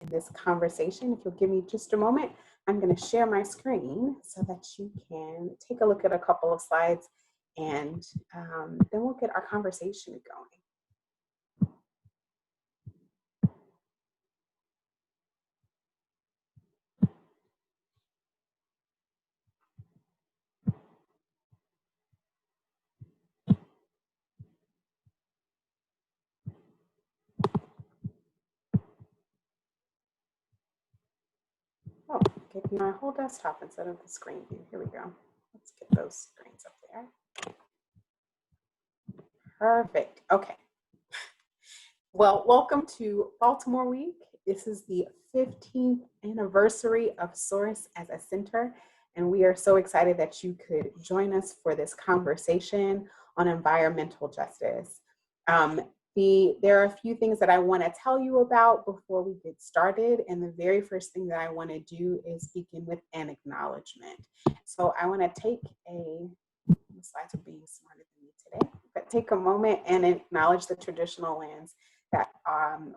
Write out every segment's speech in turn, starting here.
in this conversation. If you'll give me just a moment, I'm going to share my screen so that you can take a look at a couple of slides, and then we'll get our conversation going. Oh, give me my whole desktop instead of the screen view. Here we go. Let's get those screens up there. Perfect. Okay. Well, welcome to Baltimore Week. This is the 15th anniversary of Source as a center, and we are so excited that you could join us for this conversation on environmental justice. There are a few things that I want to tell you about before we get started, and the very first thing that I want to do is begin with an acknowledgement. So I want to take the slides are being smarter than me today, but take a moment and acknowledge the traditional lands that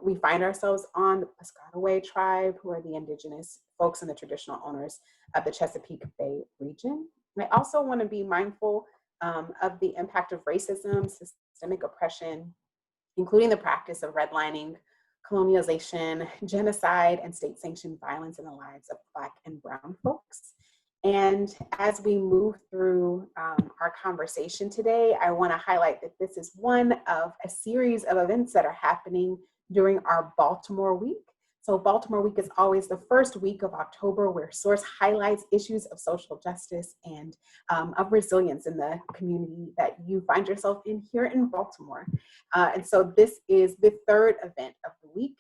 we find ourselves on, the Piscataway tribe, who are the indigenous folks and the traditional owners of the Chesapeake Bay region. And I also want to be mindful of the impact of racism, systemic oppression, including the practice of redlining, colonialization, genocide, and state-sanctioned violence in the lives of Black and Brown folks. And as we move through our conversation today, I want to highlight that this is one of a series of events that are happening during our Baltimore Week. So Baltimore Week is always the first week of October, where Source highlights issues of social justice and of resilience in the community that you find yourself in here in Baltimore. And so this is the third event of the week.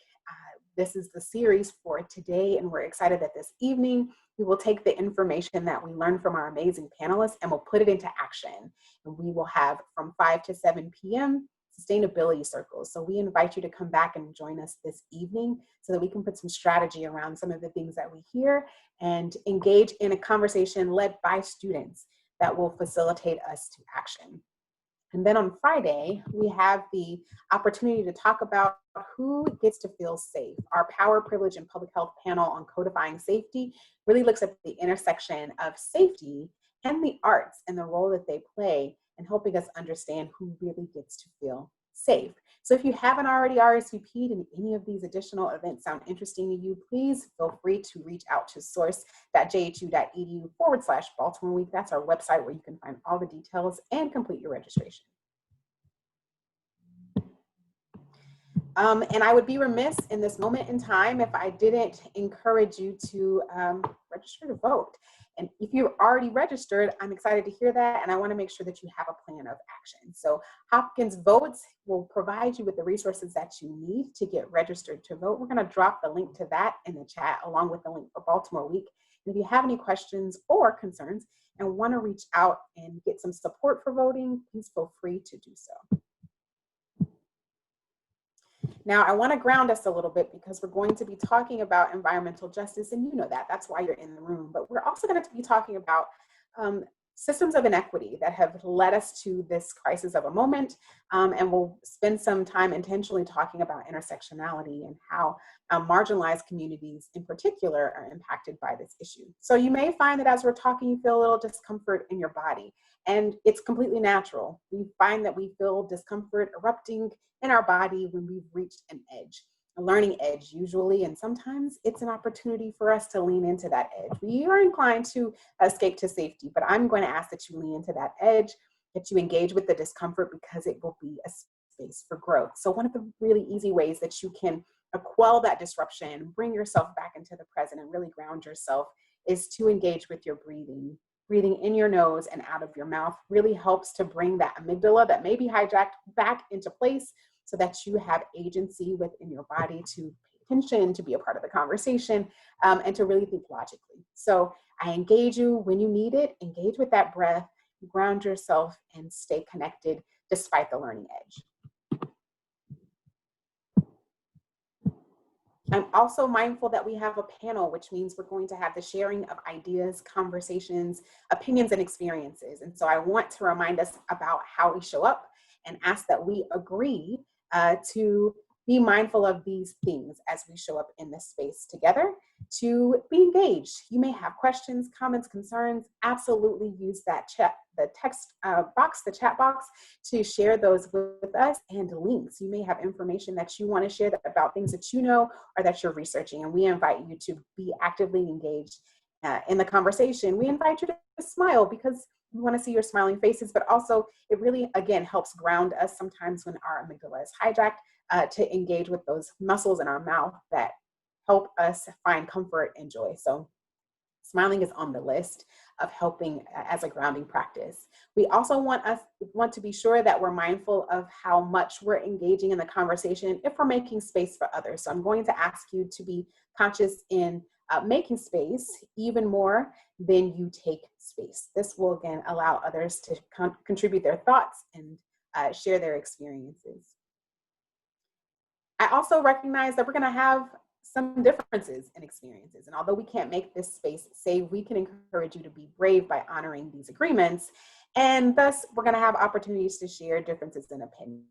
This is the series for today, and we're excited that this evening we will take the information that we learned from our amazing panelists and we'll put it into action. And we will have from 5 to 7 p.m. sustainability circles. So we invite you to come back and join us this evening so that we can put some strategy around some of the things that we hear and engage in a conversation led by students that will facilitate us to action. And then on Friday, we have the opportunity to talk about who gets to feel safe. Our Power, Privilege, and Public Health panel on codifying safety really looks at the intersection of safety and the arts and the role that they play in helping us understand who really gets to feel safe. So if you haven't already RSVP'd and any of these additional events sound interesting to you, please feel free to reach out to source.jhu.edu/Baltimore Week. That's our website where you can find all the details and complete your registration. And I would be remiss in this moment in time if I didn't encourage you to register to vote. And if you're already registered, I'm excited to hear that, and I want to make sure that you have a plan of action. So Hopkins Votes will provide you with the resources that you need to get registered to vote. We're going to drop the link to that in the chat along with the link for Baltimore Week. And if you have any questions or concerns and want to reach out and get some support for voting, please feel free to do so. Now, I want to ground us a little bit because we're going to be talking about environmental justice, and you know that, that's why you're in the room. But we're also going to be talking about systems of inequity that have led us to this crisis of a moment, and we'll spend some time intentionally talking about intersectionality and how marginalized communities in particular are impacted by this issue. So you may find that as we're talking, you feel a little discomfort in your body, and it's completely natural. We find that we feel discomfort erupting in our body when we've reached an edge, a learning edge usually, and sometimes it's an opportunity for us to lean into that edge. We are inclined to escape to safety, but I'm going to ask that you lean into that edge, that you engage with the discomfort because it will be a space for growth. So one of the really easy ways that you can quell that disruption, bring yourself back into the present and really ground yourself is to engage with your breathing. Breathing in your nose and out of your mouth really helps to bring that amygdala that may be hijacked back into place so that you have agency within your body to pay attention, to be a part of the conversation, and to really think logically. So I engage you when you need it, engage with that breath, ground yourself, and stay connected despite the learning edge. I'm also mindful that we have a panel, which means we're going to have the sharing of ideas, conversations, opinions, and experiences. And so I want to remind us about how we show up and ask that we agree to be mindful of these things as we show up in this space together to be engaged. You may have questions, comments, concerns. Absolutely use that chat, the text box, the chat box, to share those with us, and links. You may have information that you want to share about things that you know or that you're researching, and we invite you to be actively engaged in the conversation. We invite you to smile because we want to see your smiling faces, but also it really, again, helps ground us sometimes when our amygdala is hijacked, to engage with those muscles in our mouth that help us find comfort and joy. So smiling is on the list of helping as a grounding practice. We also want to be sure that we're mindful of how much we're engaging in the conversation if we're making space for others. So I'm going to ask you to be conscious in making space even more than you take space. This will, again, allow others to contribute their thoughts and share their experiences. I also recognize that we're going to have some differences in experiences. And although we can't make this space safe, we can encourage you to be brave by honoring these agreements. And thus, we're going to have opportunities to share differences in opinion.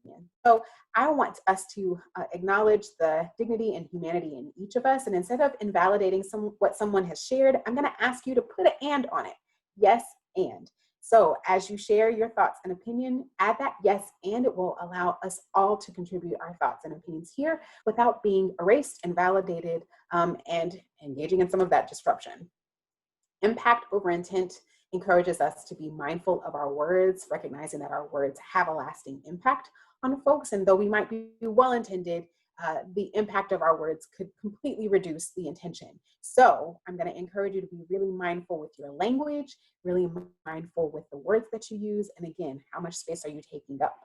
So I want us to acknowledge the dignity and humanity in each of us. And instead of invalidating what someone has shared, I'm going to ask you to put an and on it. Yes, and. So as you share your thoughts and opinion, add that yes, and it will allow us all to contribute our thoughts and opinions here without being erased, invalidated, and engaging in some of that disruption. Impact over intent encourages us to be mindful of our words, recognizing that our words have a lasting impact on folks. And though we might be well-intended, the impact of our words could completely reduce the intention. So I'm going to encourage you to be really mindful with your language, really mindful with the words that you use, and again, how much space are you taking up?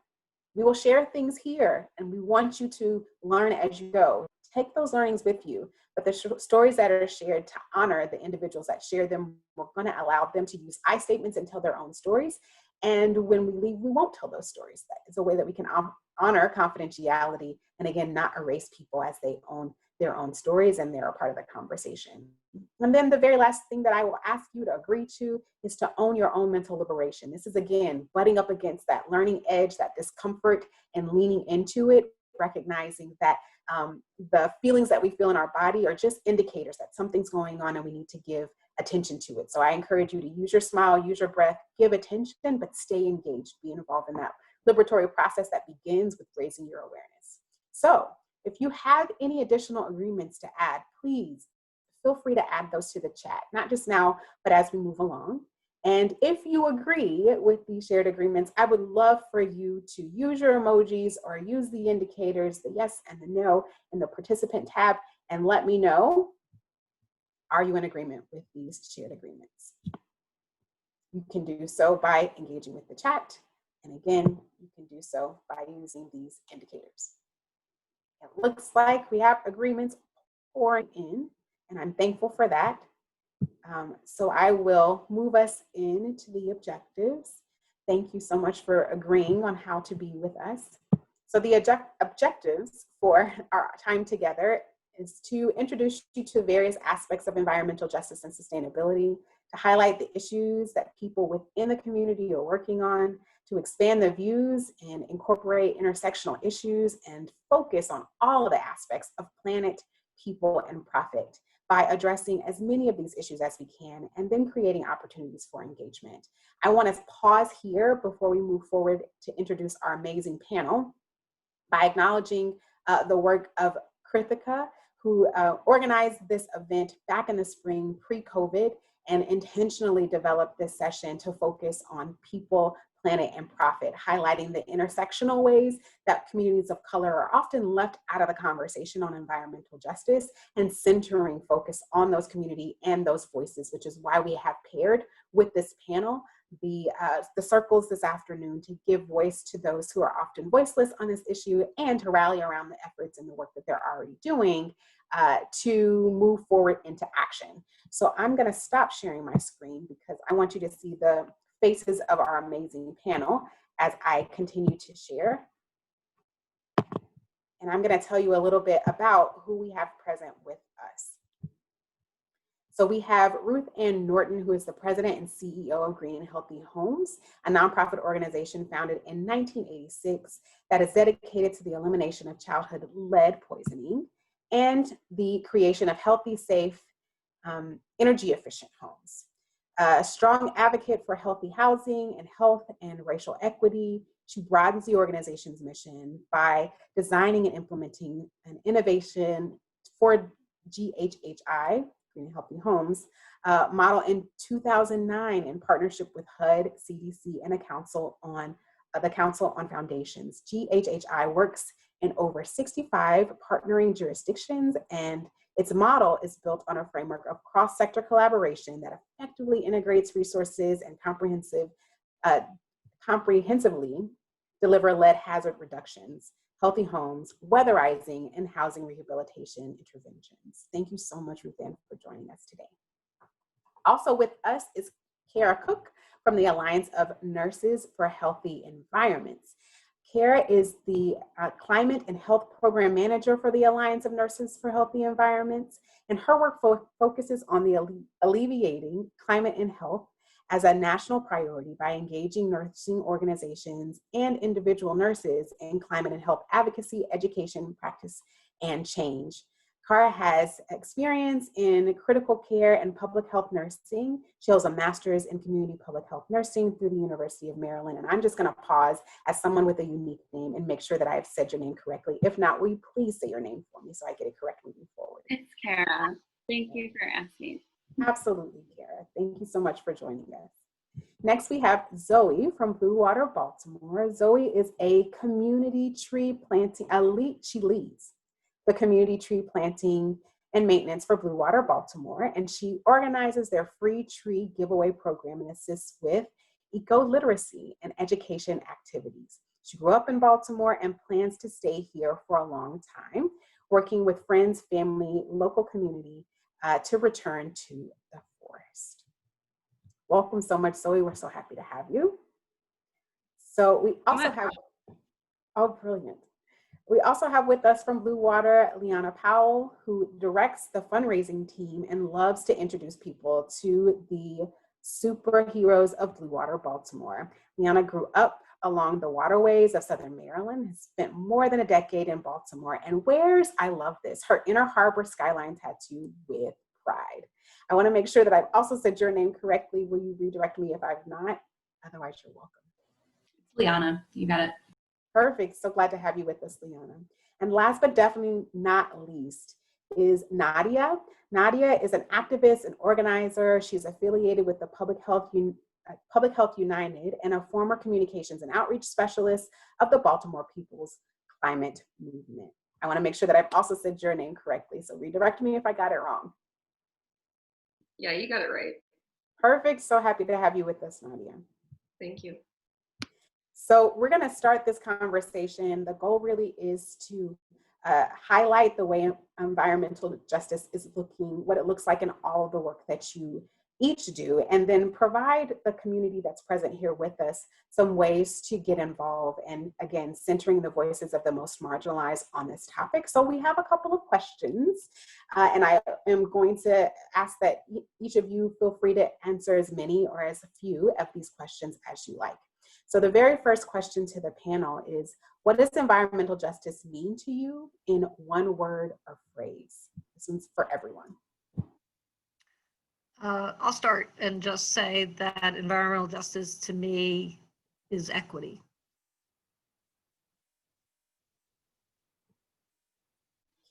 We will share things here, and we want you to learn as you go. Take those learnings with you, but the stories that are shared, to honor the individuals that share them, we're going to allow them to use I statements and tell their own stories. And when we leave, we won't tell those stories. That is a way that we can honor confidentiality and, again, not erase people as they own their own stories and they're a part of the conversation. And then the very last thing that I will ask you to agree to is to own your own mental liberation. This is, again, butting up against that learning edge, that discomfort, and leaning into it, recognizing that the feelings that we feel in our body are just indicators that something's going on and we need to give attention to it. So I encourage you to use your smile, use your breath, give attention, but stay engaged, be involved in that liberatory process that begins with raising your awareness. So if you have any additional agreements to add, please feel free to add those to the chat, not just now, but as we move along. And if you agree with these shared agreements, I would love for you to use your emojis or use the indicators, the yes and the no, in the participant tab, and let me know, are you in agreement with these shared agreements? You can do so by engaging with the chat. And again, you can do so by using these indicators. It looks like we have agreements pouring in, and I'm thankful for that. So I will move us into the objectives. Thank you so much for agreeing on how to be with us. So the objectives for our time together is to introduce you to various aspects of environmental justice and sustainability, to highlight the issues that people within the community are working on, to expand the views and incorporate intersectional issues, and focus on all of the aspects of planet, people, and profit by addressing as many of these issues as we can, and then creating opportunities for engagement. I want to pause here before we move forward to introduce our amazing panel by acknowledging the work of Krithika, who organized this event back in the spring pre-COVID and intentionally developed this session to focus on people, planet, and profit, highlighting the intersectional ways that communities of color are often left out of the conversation on environmental justice, and centering focus on those community and those voices, which is why we have paired with this panel the circles this afternoon to give voice to those who are often voiceless on this issue, and to rally around the efforts and the work that they're already doing to move forward into action. So I'm going to stop sharing my screen because I want you to see the faces of our amazing panel as I continue to share. And I'm going to tell you a little bit about who we have present with us. So we have Ruth Ann Norton, who is the president and CEO of Green and Healthy Homes, a nonprofit organization founded in 1986 that is dedicated to the elimination of childhood lead poisoning and the creation of healthy, safe, energy efficient homes. A strong advocate for healthy housing and health and racial equity, she broadens the organization's mission by designing and implementing an innovation for GHHI, Green and Healthy Homes, model in 2009 in partnership with HUD, CDC, and the Council on Foundations. GHHI works in over 65 partnering jurisdictions, and its model is built on a framework of cross-sector collaboration that effectively integrates resources and comprehensively deliver lead hazard reductions, healthy homes, weatherizing, and housing rehabilitation interventions. Thank you so much, Ruth Ann, for joining us today. Also with us is Cara Cook from the Alliance of Nurses for Healthy Environments. Cara is the Climate and Health Program Manager for the Alliance of Nurses for Healthy Environments, and her work focuses on the alleviating climate and health as a national priority by engaging nursing organizations and individual nurses in climate and health advocacy, education, practice, and change. Cara has experience in critical care and public health nursing. She holds a master's in community public health nursing through the University of Maryland. And I'm just gonna pause as someone with a unique name and make sure that I have said your name correctly. If not, will you please say your name for me so I get it correct moving forward? It's Cara. Thank you for asking. Absolutely, Cara. Thank you so much for joining us. Next, we have Zoe from Blue Water, Baltimore. Zoe is a community tree planting, she leads the community tree planting and maintenance for Blue Water, Baltimore, and she organizes their free tree giveaway program and assists with eco-literacy and education activities. She grew up in Baltimore and plans to stay here for a long time, working with friends, family, local community to return to the forest. Welcome so much, Zoe. We're so happy to have you. So we also have, oh, brilliant. We also have with us from Blue Water, Leanna Powell, who directs the fundraising team and loves to introduce people to the superheroes of Blue Water, Baltimore. Leanna grew up along the waterways of Southern Maryland, has spent more than a decade in Baltimore, and wears, I love this, her Inner Harbor skyline tattoo with pride. I want to make sure that I've also said your name correctly. Will you redirect me if I've not? Otherwise, you're welcome. Leanna, you got it. Perfect. So glad to have you with us, Leanna. And last but definitely not least is Naadiya. Naadiya is an activist and organizer. She's affiliated with the Public Health United and a former communications and outreach specialist of the Baltimore People's Climate Movement. I want to make sure that I've also said your name correctly. So redirect me if I got it wrong. Yeah, you got it right. Perfect. So happy to have you with us, Naadiya. Thank you. So we're going to start this conversation. The goal really is to highlight the way environmental justice is looking, what it looks like in all of the work that you each do, and then provide the community that's present here with us some ways to get involved, and again, centering the voices of the most marginalized on this topic. So we have a couple of questions, and I am going to ask that each of you feel free to answer as many or as few of these questions as you like. So the very first question to the panel is, what does environmental justice mean to you in one word or phrase? This one's for everyone. I'll start and just say that environmental justice to me is equity.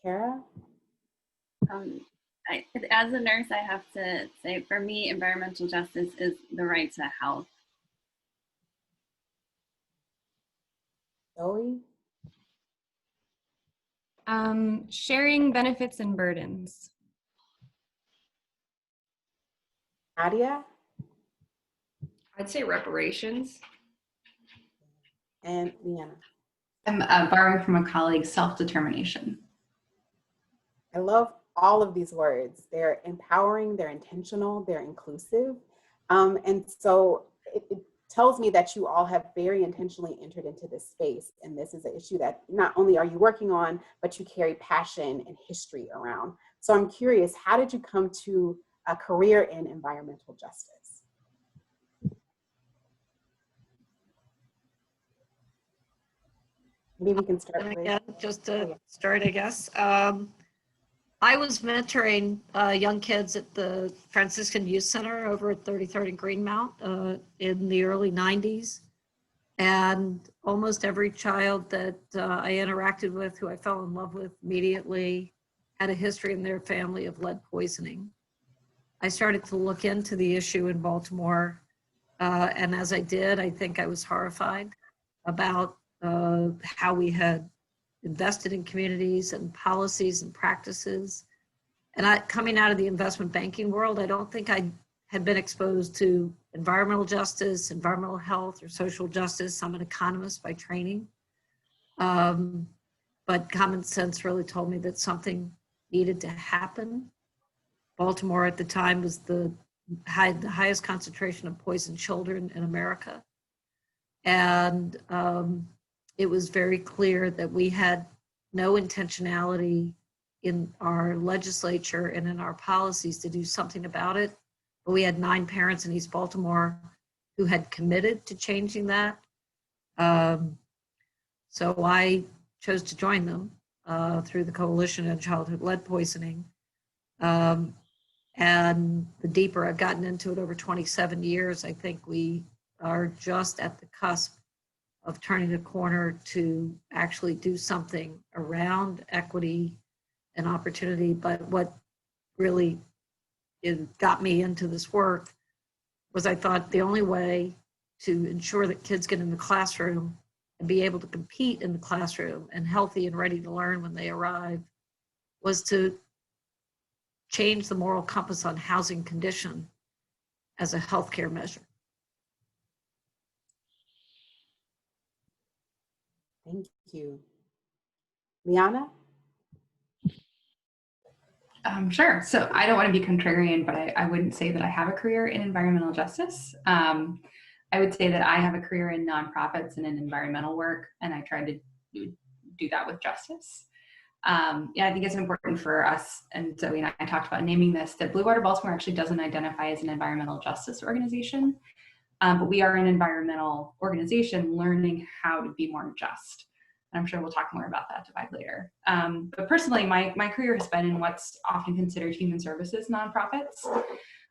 Cara? As a nurse, I have to say, for me, environmental justice is the right to health. Zoe? Sharing benefits and burdens. Naadiya? I'd say reparations. And Leanna? I'm borrowing from a colleague, self-determination. I love all of these words. They're empowering, they're intentional, they're inclusive. And so it tells me that you all have very intentionally entered into this space. And this is an issue that not only are you working on, but you carry passion and history around. So I'm curious, how did you come to a career in environmental justice? Maybe we can start And with, again, just to yeah. start, I guess. I was mentoring young kids at the Franciscan Youth Center over at 33rd and Greenmount in the early 90s. And almost every child that I interacted with, who I fell in love with immediately, had a history in their family of lead poisoning. I started to look into the issue in Baltimore. And as I did, I think I was horrified about how we had invested in communities and policies and practices. And coming out of the investment banking world, I don't think I had been exposed to environmental justice, environmental health, or social justice. I'm an economist by training. But common sense really told me that something needed to happen. Baltimore at the time was had the highest concentration of poisoned children in America. And it was very clear that we had no intentionality in our legislature and in our policies to do something about it. But we had 9 parents in East Baltimore who had committed to changing that. So I chose to join them through the Coalition on Childhood Lead Poisoning. And the deeper I've gotten into it over 27 years, I think we are just at the cusp of turning the corner to actually do something around equity and opportunity. But what really got me into this work was I thought the only way to ensure that kids get in the classroom and be able to compete in the classroom and healthy and ready to learn when they arrive was to change the moral compass on housing condition as a healthcare measure. Thank you. Leanna? Sure. So I don't want to be contrarian, but I wouldn't say that I have a career in environmental justice. I would say that I have a career in nonprofits and in environmental work, and I try to do that with justice. I think it's important for us, and Zoe and I talked about naming this, that Blue Water Baltimore actually doesn't identify as an environmental justice organization, but we are an environmental organization learning how to be more just. And I'm sure we'll talk more about that divide later. But personally, my career has been in what's often considered human services nonprofits.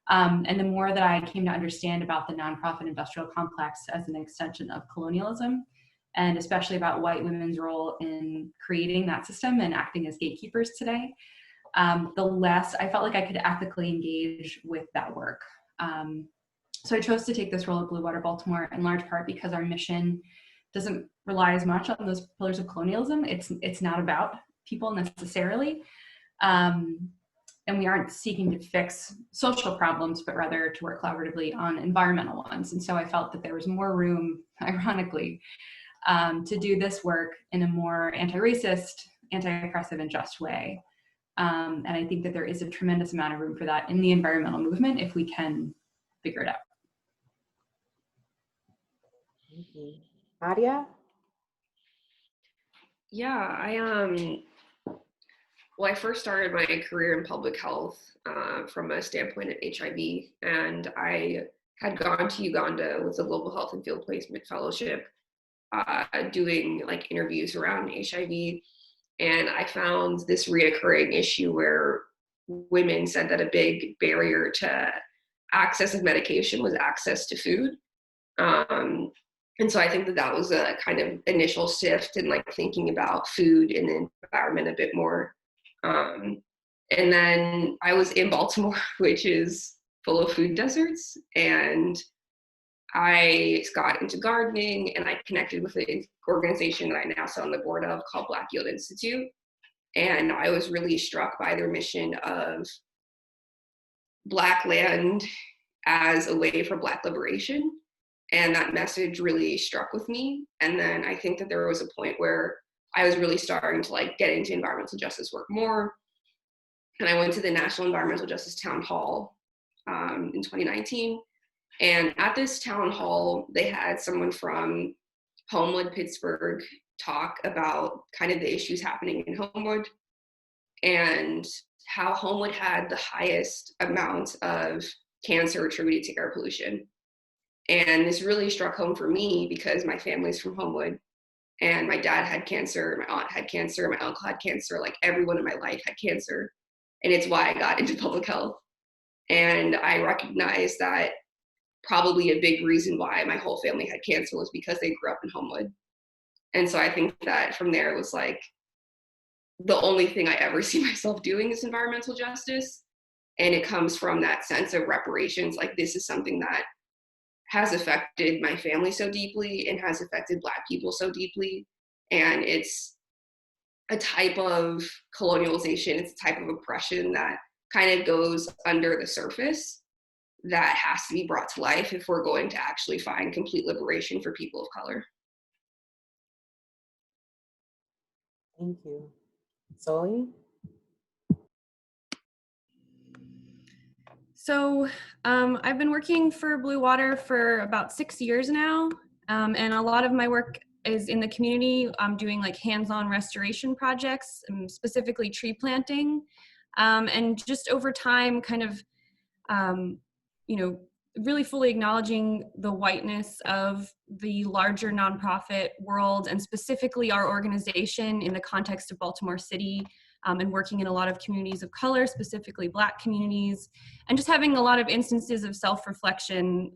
And the more that I came to understand about the nonprofit industrial complex as an extension of colonialism, and especially about white women's role in creating that system and acting as gatekeepers today, the less I felt like I could ethically engage with that work. So I chose to take this role at Blue Water Baltimore in large part because our mission doesn't rely as much on those pillars of colonialism. It's not about people necessarily. And we aren't seeking to fix social problems, but rather to work collaboratively on environmental ones. And so I felt that there was more room, ironically, to do this work in a more anti-racist, anti-oppressive, and just way. And I think that there is a tremendous amount of room for that in the environmental movement if we can figure it out. Thank you. Naadiya? Yeah, well, I first started my career in public health from a standpoint of HIV, and I had gone to Uganda with the Global Health and Field Placement Fellowship, doing like interviews around HIV, and I found this reoccurring issue where women said that a big barrier to access of medication was access to food. And so I think that that was a kind of initial shift in like thinking about food and the environment a bit more. And then I was in Baltimore, which is full of food deserts, and I got into gardening, and I connected with an organization that I now sit on the board of called Black Yield Institute. And I was really struck by their mission of Black land as a way for Black liberation. And that message really struck with me. And then I think that there was a point where I was really starting to like get into environmental justice work more. And I went to the National Environmental Justice Town Hall in 2019. And at this town hall, they had someone from Homewood, Pittsburgh, talk about kind of the issues happening in Homewood. and how Homewood had the highest amount of cancer attributed to air pollution. And this really struck home for me because my family's from Homewood, and my dad had cancer, my aunt had cancer, my uncle had cancer, like everyone in my life had cancer. And it's why I got into public health. And I recognized that probably a big reason why my whole family had cancer was because they grew up in Homewood. And so I think that from there it was like, the only thing I ever see myself doing is environmental justice. And it comes from that sense of reparations. Like, this is something that has affected my family so deeply and has affected Black people so deeply. And it's a type of colonialization, it's a type of oppression that kind of goes under the surface that has to be brought to life if we're going to actually find complete liberation for people of color. Thank you. Zoe? So I've been working for Blue Water for about 6 years now, and a lot of my work is in the community. I'm doing like hands-on restoration projects, specifically tree planting, and just over time kind of, you know, really fully acknowledging the whiteness of the larger nonprofit world, and specifically our organization in the context of Baltimore City, and working in a lot of communities of color, specifically Black communities, and just having a lot of instances of self-reflection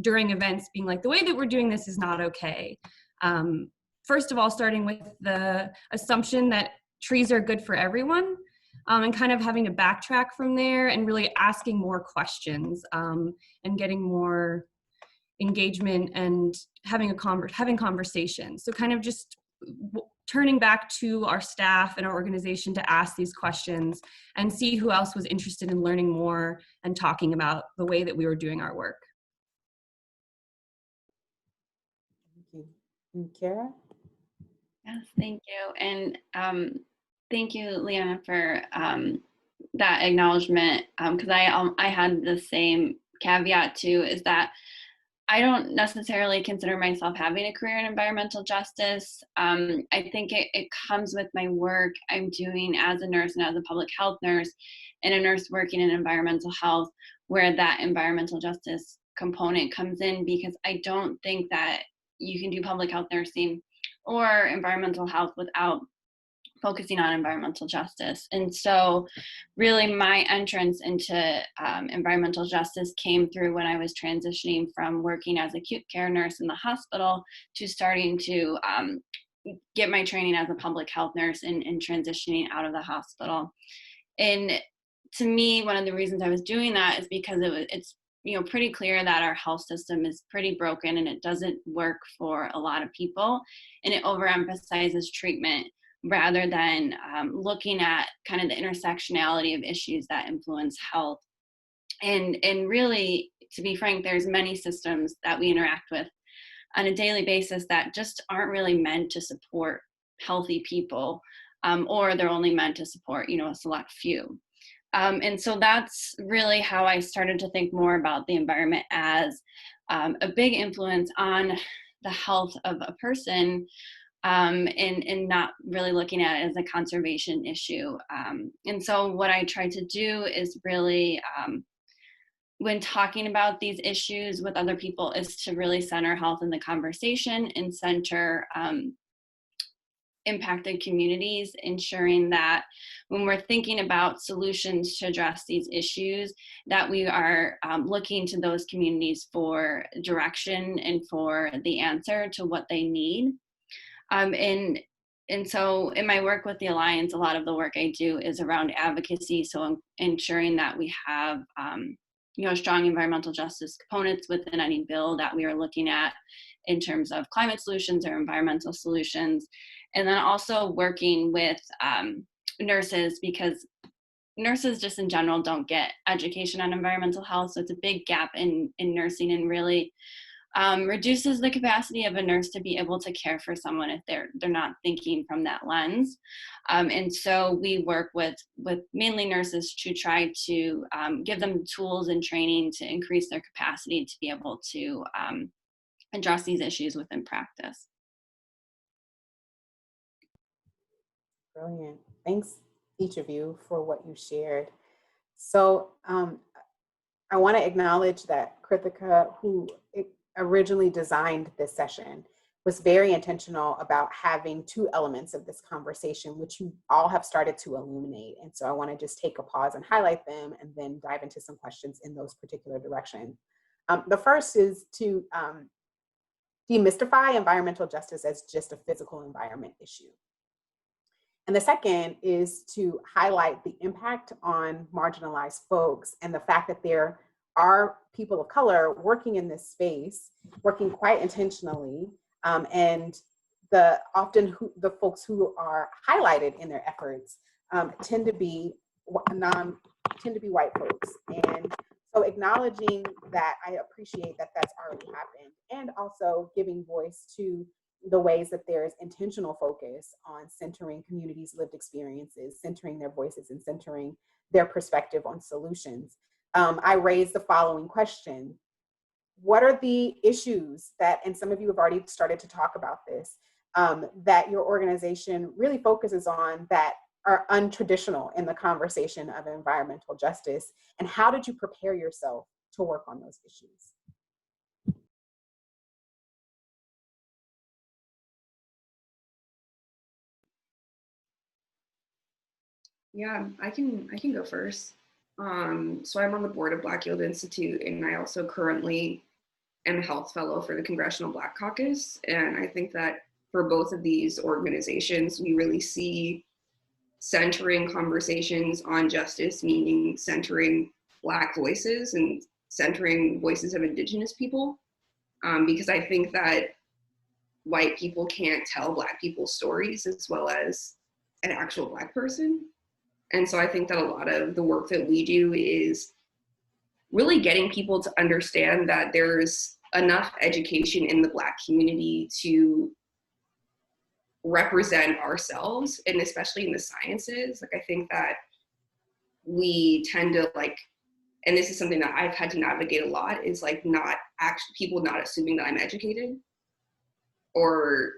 during events, being like, the way that we're doing this is not okay. First of all, starting with the assumption that trees are good for everyone, and kind of having to backtrack from there and really asking more questions, and getting more engagement and having conversations. So kind of just turning back to our staff and our organization to ask these questions and see who else was interested in learning more and talking about the way that we were doing our work. Thank you. And Cara? Yes, thank you. And thank you, Leanna, for that acknowledgement, because I had the same caveat too, is that I don't necessarily consider myself having a career in environmental justice. I think it comes with my work I'm doing as a nurse and as a public health nurse, and a nurse working in environmental health, where that environmental justice component comes in, because I don't think that you can do public health nursing or environmental health without focusing on environmental justice. And so really my entrance into environmental justice came through when I was transitioning from working as acute care nurse in the hospital to starting to get my training as a public health nurse and transitioning out of the hospital. And to me, one of the reasons I was doing that is because it's pretty clear that our health system is pretty broken and it doesn't work for a lot of people, and it overemphasizes treatment rather than looking at kind of the intersectionality of issues that influence health. And really, to be frank, there's many systems that we interact with on a daily basis that just aren't really meant to support healthy people, or they're only meant to support, a select few. And so that's really how I started to think more about the environment as a big influence on the health of a person, and not really looking at it as a conservation issue. And so what I try to do is really, when talking about these issues with other people, is to really center health in the conversation and center impacted communities, ensuring that when we're thinking about solutions to address these issues, that we are looking to those communities for direction and for the answer to what they need. And so in my work with the Alliance, a lot of the work I do is around advocacy. So ensuring that we have, strong environmental justice components within any bill that we are looking at in terms of climate solutions or environmental solutions. And then also working with nurses, because nurses just in general don't get education on environmental health. So it's a big gap in nursing, and really reduces the capacity of a nurse to be able to care for someone if they're not thinking from that lens. And so we work with mainly nurses to try to give them tools and training to increase their capacity to be able to address these issues within practice. Brilliant. Thanks, each of you for what you shared. So I want to acknowledge that Krithika, who originally designed this session, was very intentional about having two elements of this conversation, which you all have started to illuminate. And so I want to just take a pause and highlight them and then dive into some questions in those particular directions. The first is to demystify environmental justice as just a physical environment issue. And the second is to highlight the impact on marginalized folks and the fact that there are people of color working in this space, working quite intentionally, and the folks who are highlighted in their efforts tend to be white folks. And so acknowledging that, I appreciate that that's already happened, and also giving voice to the ways that there is intentional focus on centering communities' lived experiences, centering their voices, and centering their perspective on solutions. I raised the following question: what are the issues that, and some of you have already started to talk about this, that your organization really focuses on that are untraditional in the conversation of environmental justice? And how did you prepare yourself to work on those issues? Yeah, I can go first. So I'm on the board of Black Yield Institute, and I also currently am a health fellow for the Congressional Black Caucus. And I think that for both of these organizations, we really see centering conversations on justice, meaning centering Black voices and centering voices of Indigenous people. Because I think that white people can't tell Black people's stories as well as an actual Black person. And so I think that a lot of the work that we do is really getting people to understand that there's enough education in the Black community to represent ourselves, and especially in the sciences. Like, I think that we tend to, like, and this is something that I've had to navigate a lot, is like not actually people not assuming that I'm educated or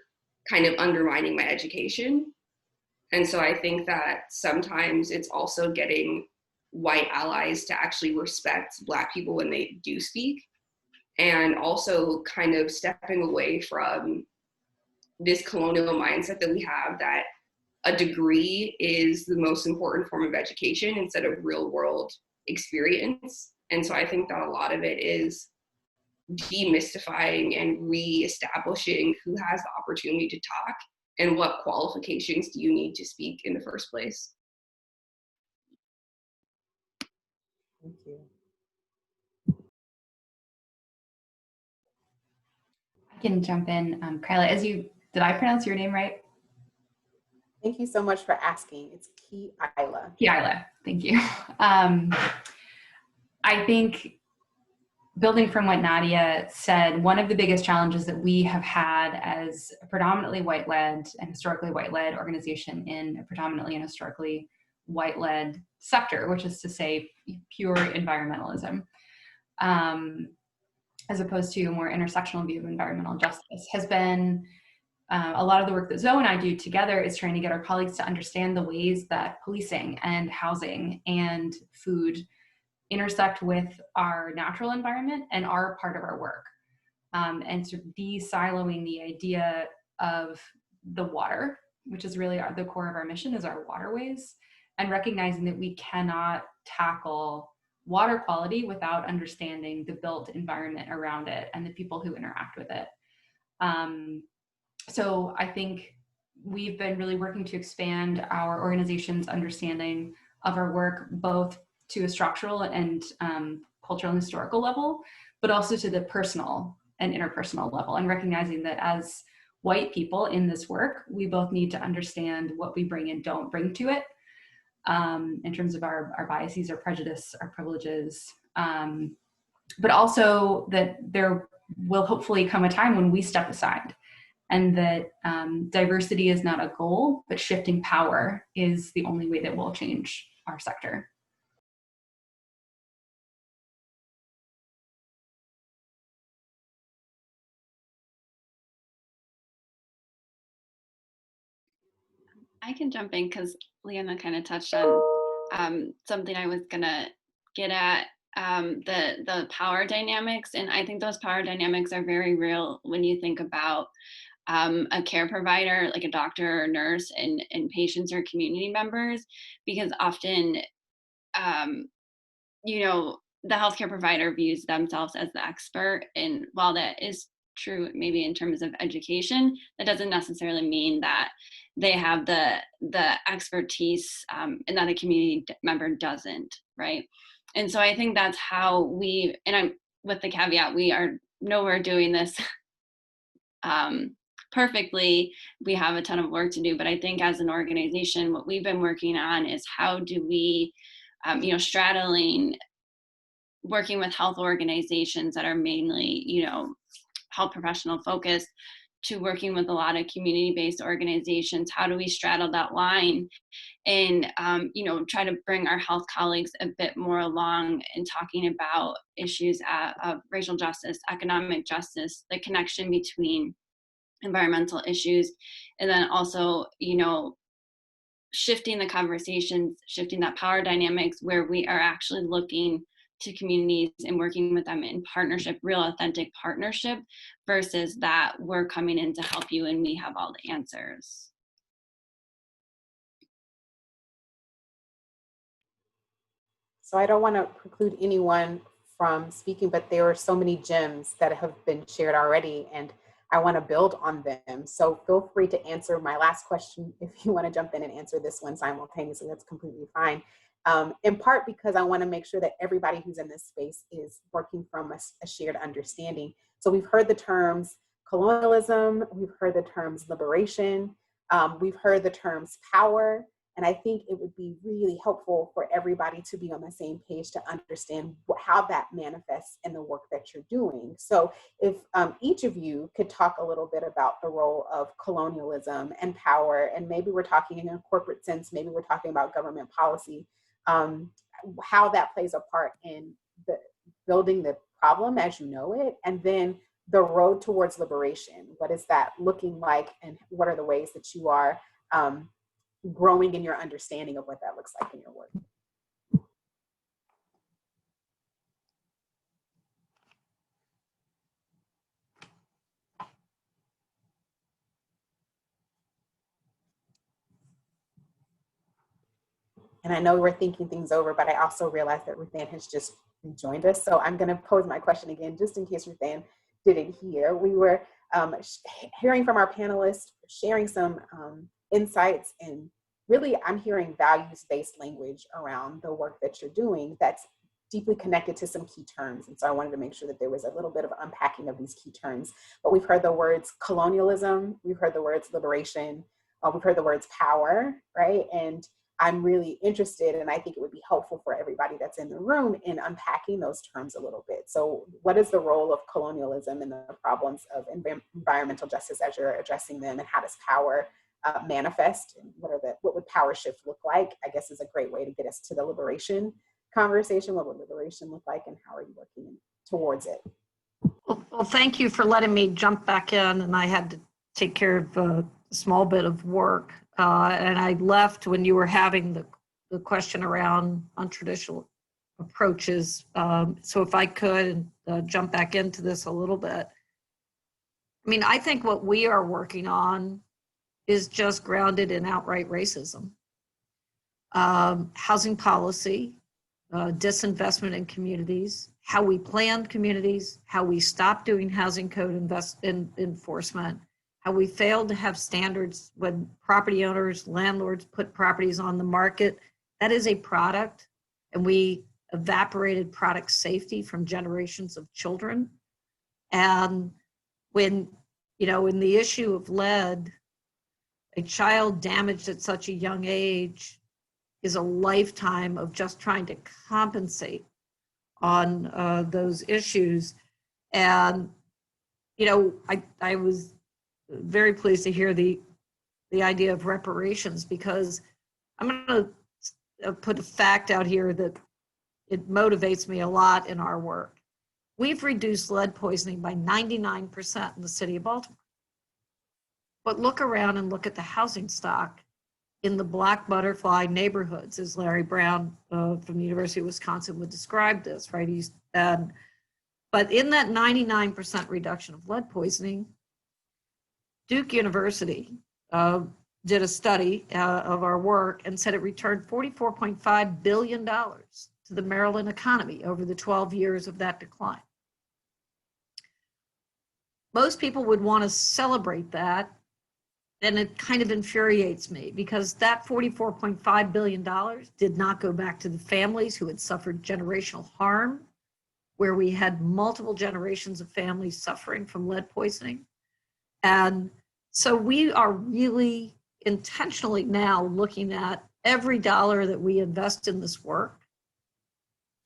kind of undermining my education. And so I think that sometimes it's also getting white allies to actually respect Black people when they do speak, and also kind of stepping away from this colonial mindset that we have that a degree is the most important form of education instead of real world experience. And so I think that a lot of it is demystifying and reestablishing who has the opportunity to talk and what qualifications do you need to speak in the first place. Thank you. I can jump in. Kyla, did I pronounce your name right? Thank you so much for asking. It's Kyla. Kyla, thank you. I think, building from what Naadiya said, one of the biggest challenges that we have had as a predominantly white-led and historically white-led organization in a predominantly and historically white-led sector, which is to say pure environmentalism, as opposed to a more intersectional view of environmental justice, has been a lot of the work that Zoe and I do together is trying to get our colleagues to understand the ways that policing and housing and food intersect with our natural environment and are part of our work. And sort of de-siloing the idea of the water, which is really the core of our mission, is our waterways, and recognizing that we cannot tackle water quality without understanding the built environment around it and the people who interact with it. So I think we've been really working to expand our organization's understanding of our work, both to a structural and cultural and historical level, but also to the personal and interpersonal level, and recognizing that as white people in this work, we both need to understand what we bring and don't bring to it, in terms of our biases, our prejudice, our privileges, but also that there will hopefully come a time when we step aside, and that diversity is not a goal, but shifting power is the only way that will change our sector. I can jump in because Leanna kind of touched on something I was gonna get at, the power dynamics, and I think those power dynamics are very real when you think about a care provider, like a doctor or nurse, and patients or community members, because often, um, you know, the healthcare provider views themselves as the expert, and while that is true maybe in terms of education, that doesn't necessarily mean that they have the expertise, and that a community member doesn't, right? And so I think that's how we, and I'm with the caveat, we are nowhere doing this perfectly. We have a ton of work to do, but I think as an organization, what we've been working on is how do we, straddling working with health organizations that are mainly, health professional focused, to working with a lot of community-based organizations. How do we straddle that line and, try to bring our health colleagues a bit more along in talking about issues of racial justice, economic justice, the connection between environmental issues, and then also, shifting the conversations, shifting that power dynamics where we are actually looking to communities and working with them in partnership, real authentic partnership, versus that we're coming in to help you and we have all the answers. So I don't want to preclude anyone from speaking, but there are so many gems that have been shared already, and I want to build on them. So feel free to answer my last question if you want to jump in and answer this one simultaneously. That's completely fine. In part because I want to make sure that everybody who's in this space is working from a shared understanding. So we've heard the terms colonialism, we've heard the terms liberation, we've heard the terms power. And I think it would be really helpful for everybody to be on the same page to understand how that manifests in the work that you're doing. So if each of you could talk a little bit about the role of colonialism and power, and maybe we're talking in a corporate sense, maybe we're talking about government policy, how that plays a part in the building the problem as you know it, and then the road towards liberation. What is that looking like, and what are the ways that you are growing in your understanding of what that looks like in your work? And I know we're thinking things over, but I also realized that Ruth Ann has just joined us. So I'm going to pose my question again, just in case Ruth Ann didn't hear. We were hearing from our panelists, sharing some insights, and really I'm hearing values-based language around the work that you're doing that's deeply connected to some key terms. And so I wanted to make sure that there was a little bit of unpacking of these key terms. But we've heard the words colonialism, we've heard the words liberation, we've heard the words power, right? And I'm really interested, and I think it would be helpful for everybody that's in the room in unpacking those terms a little bit. So what is the role of colonialism in the problems of environmental justice as you're addressing them, and how does power manifest, and what would power shift look like? I guess is a great way to get us to the liberation conversation. What would liberation look like, and how are you working towards it? Well, thank you for letting me jump back in, and I had to take care of a small bit of work. And I left when you were having the question around untraditional approaches. So if I could jump back into this a little bit. I mean, I think what we are working on is just grounded in outright racism. Housing policy, disinvestment in communities, how we planned communities, how we stopped doing housing code enforcement, how we failed to have standards when property owners, landlords put properties on the market. That is a product, and we evaporated product safety from generations of children. And when, in the issue of lead, a child damaged at such a young age is a lifetime of just trying to compensate on those issues. And, I was very pleased to hear the idea of reparations, because I'm going to put a fact out here that it motivates me a lot in our work. We've reduced lead poisoning by 99% in the city of Baltimore. But look around and look at the housing stock in the black butterfly neighborhoods, as Larry Brown from the University of Wisconsin would describe this, right? But in that 99% reduction of lead poisoning, Duke University did a study of our work and said it returned $44.5 billion to the Maryland economy over the 12 years of that decline. Most people would want to celebrate that, and it kind of infuriates me because that $44.5 billion did not go back to the families who had suffered generational harm, where we had multiple generations of families suffering from lead poisoning. And so we are really intentionally now looking at every dollar that we invest in this work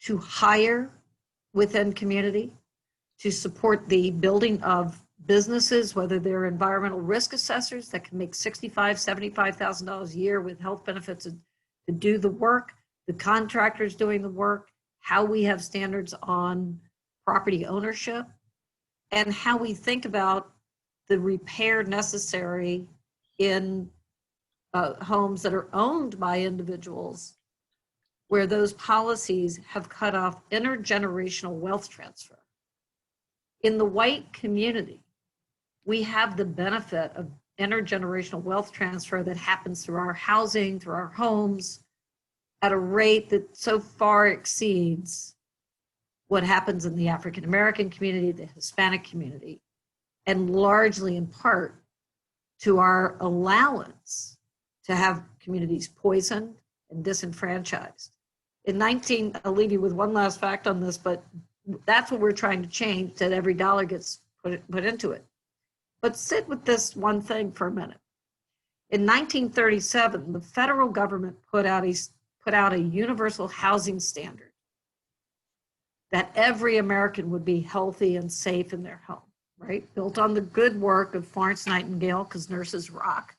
to hire within community, to support the building of businesses, whether they're environmental risk assessors that can make $65,000, $75,000 a year with health benefits to do the work, the contractors doing the work, how we have standards on property ownership, and how we think about the repair necessary in homes that are owned by individuals where those policies have cut off intergenerational wealth transfer. In the white community, we have the benefit of intergenerational wealth transfer that happens through our housing, through our homes, at a rate that so far exceeds what happens in the African American community, the Hispanic community, and largely in part to our allowance to have communities poisoned and disenfranchised. I'll leave you with one last fact on this, but that's what we're trying to change, that every dollar gets put into it. But sit with this one thing for a minute. In 1937, the federal government put out a universal housing standard that every American would be healthy and safe in their home, right? Built on the good work of Florence Nightingale, because nurses rock.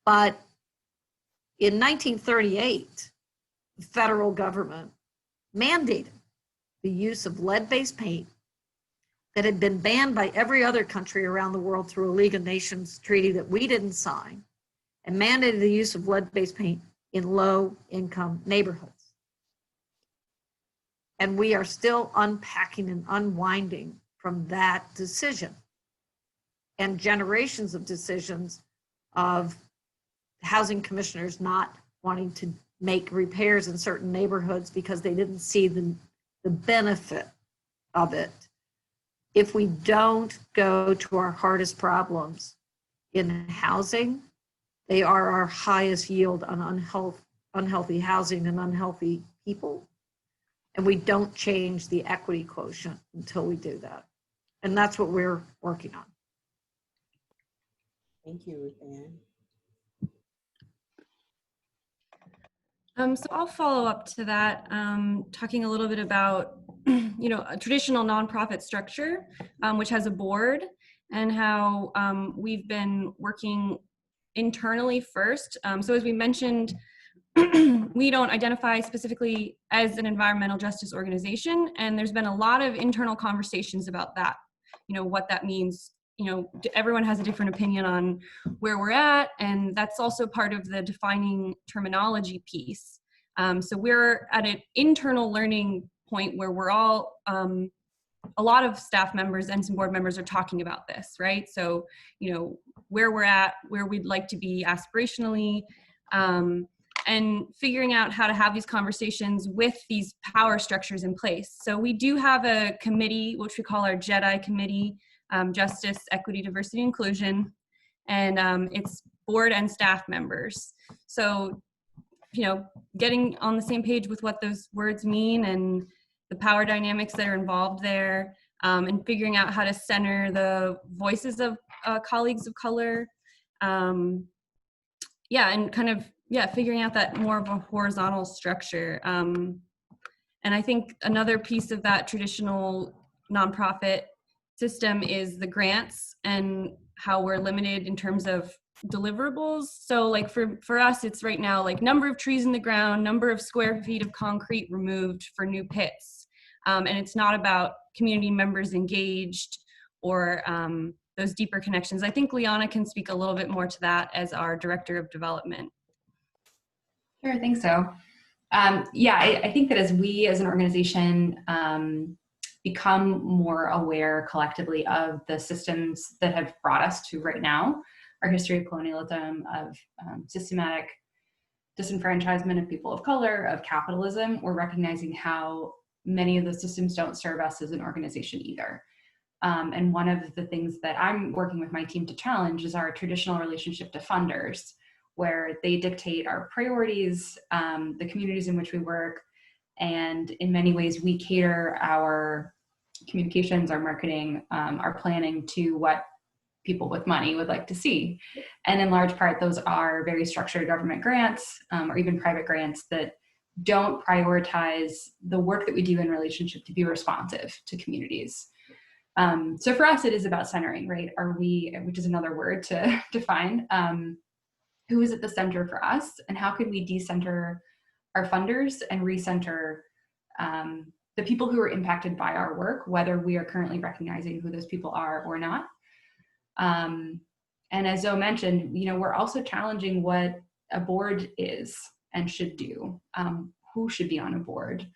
But in 1938, the federal government mandated the use of lead-based paint that had been banned by every other country around the world through a League of Nations treaty that we didn't sign, and mandated the use of lead-based paint in low-income neighborhoods. And we are still unpacking and unwinding from that decision and generations of decisions of housing commissioners not wanting to make repairs in certain neighborhoods because they didn't see the benefit of it. If we don't go to our hardest problems in housing, they are our highest yield on unhealthy housing and unhealthy people. And we don't change the equity quotient until we do that. And that's what we're working on. Thank you, Ruth Ann. So I'll follow up to that, talking a little bit about, a traditional nonprofit structure, which has a board, and how we've been working internally first. So as we mentioned, we don't identify specifically as an environmental justice organization, and there's been a lot of internal conversations about that, what that means. Everyone has a different opinion on where we're at, and that's also part of the defining terminology piece. So we're at an internal learning point where we're all, a lot of staff members and some board members are talking about this, right? So, where we're at, where we'd like to be aspirationally, and figuring out how to have these conversations with these power structures in place. So we do have a committee, which we call our JEDI committee, Justice, Equity, Diversity, Inclusion, and it's board and staff members. So, getting on the same page with what those words mean and the power dynamics that are involved there, and figuring out how to center the voices of colleagues of color. And kind of, figuring out that more of a horizontal structure. And I think another piece of that traditional nonprofit system is the grants and how we're limited in terms of deliverables. So like for us, it's right now like number of trees in the ground, number of square feet of concrete removed for new pits. And it's not about community members engaged or those deeper connections. I think Leanna can speak a little bit more to that as our director of development. Sure, I think so. Yeah, I think that as we as an organization become more aware collectively of the systems that have brought us to right now, our history of colonialism, of systematic disenfranchisement of people of color, of capitalism, we're recognizing how many of those systems don't serve us as an organization either. And one of the things that I'm working with my team to challenge is our traditional relationship to funders, where they dictate our priorities, the communities in which we work, and in many ways we cater our communications, our marketing, our planning to what people with money would like to see. And in large part, those are very structured government grants or even private grants that don't prioritize the work that we do in relationship to be responsive to communities. So for us, it is about centering, right? Are we, which is another word to define, who is at the center for us, and how can we decenter our funders and recenter the people who are impacted by our work, whether we are currently recognizing who those people are or not. And as Zoe mentioned, you know, we're also challenging what a board is and should do, who should be on a board.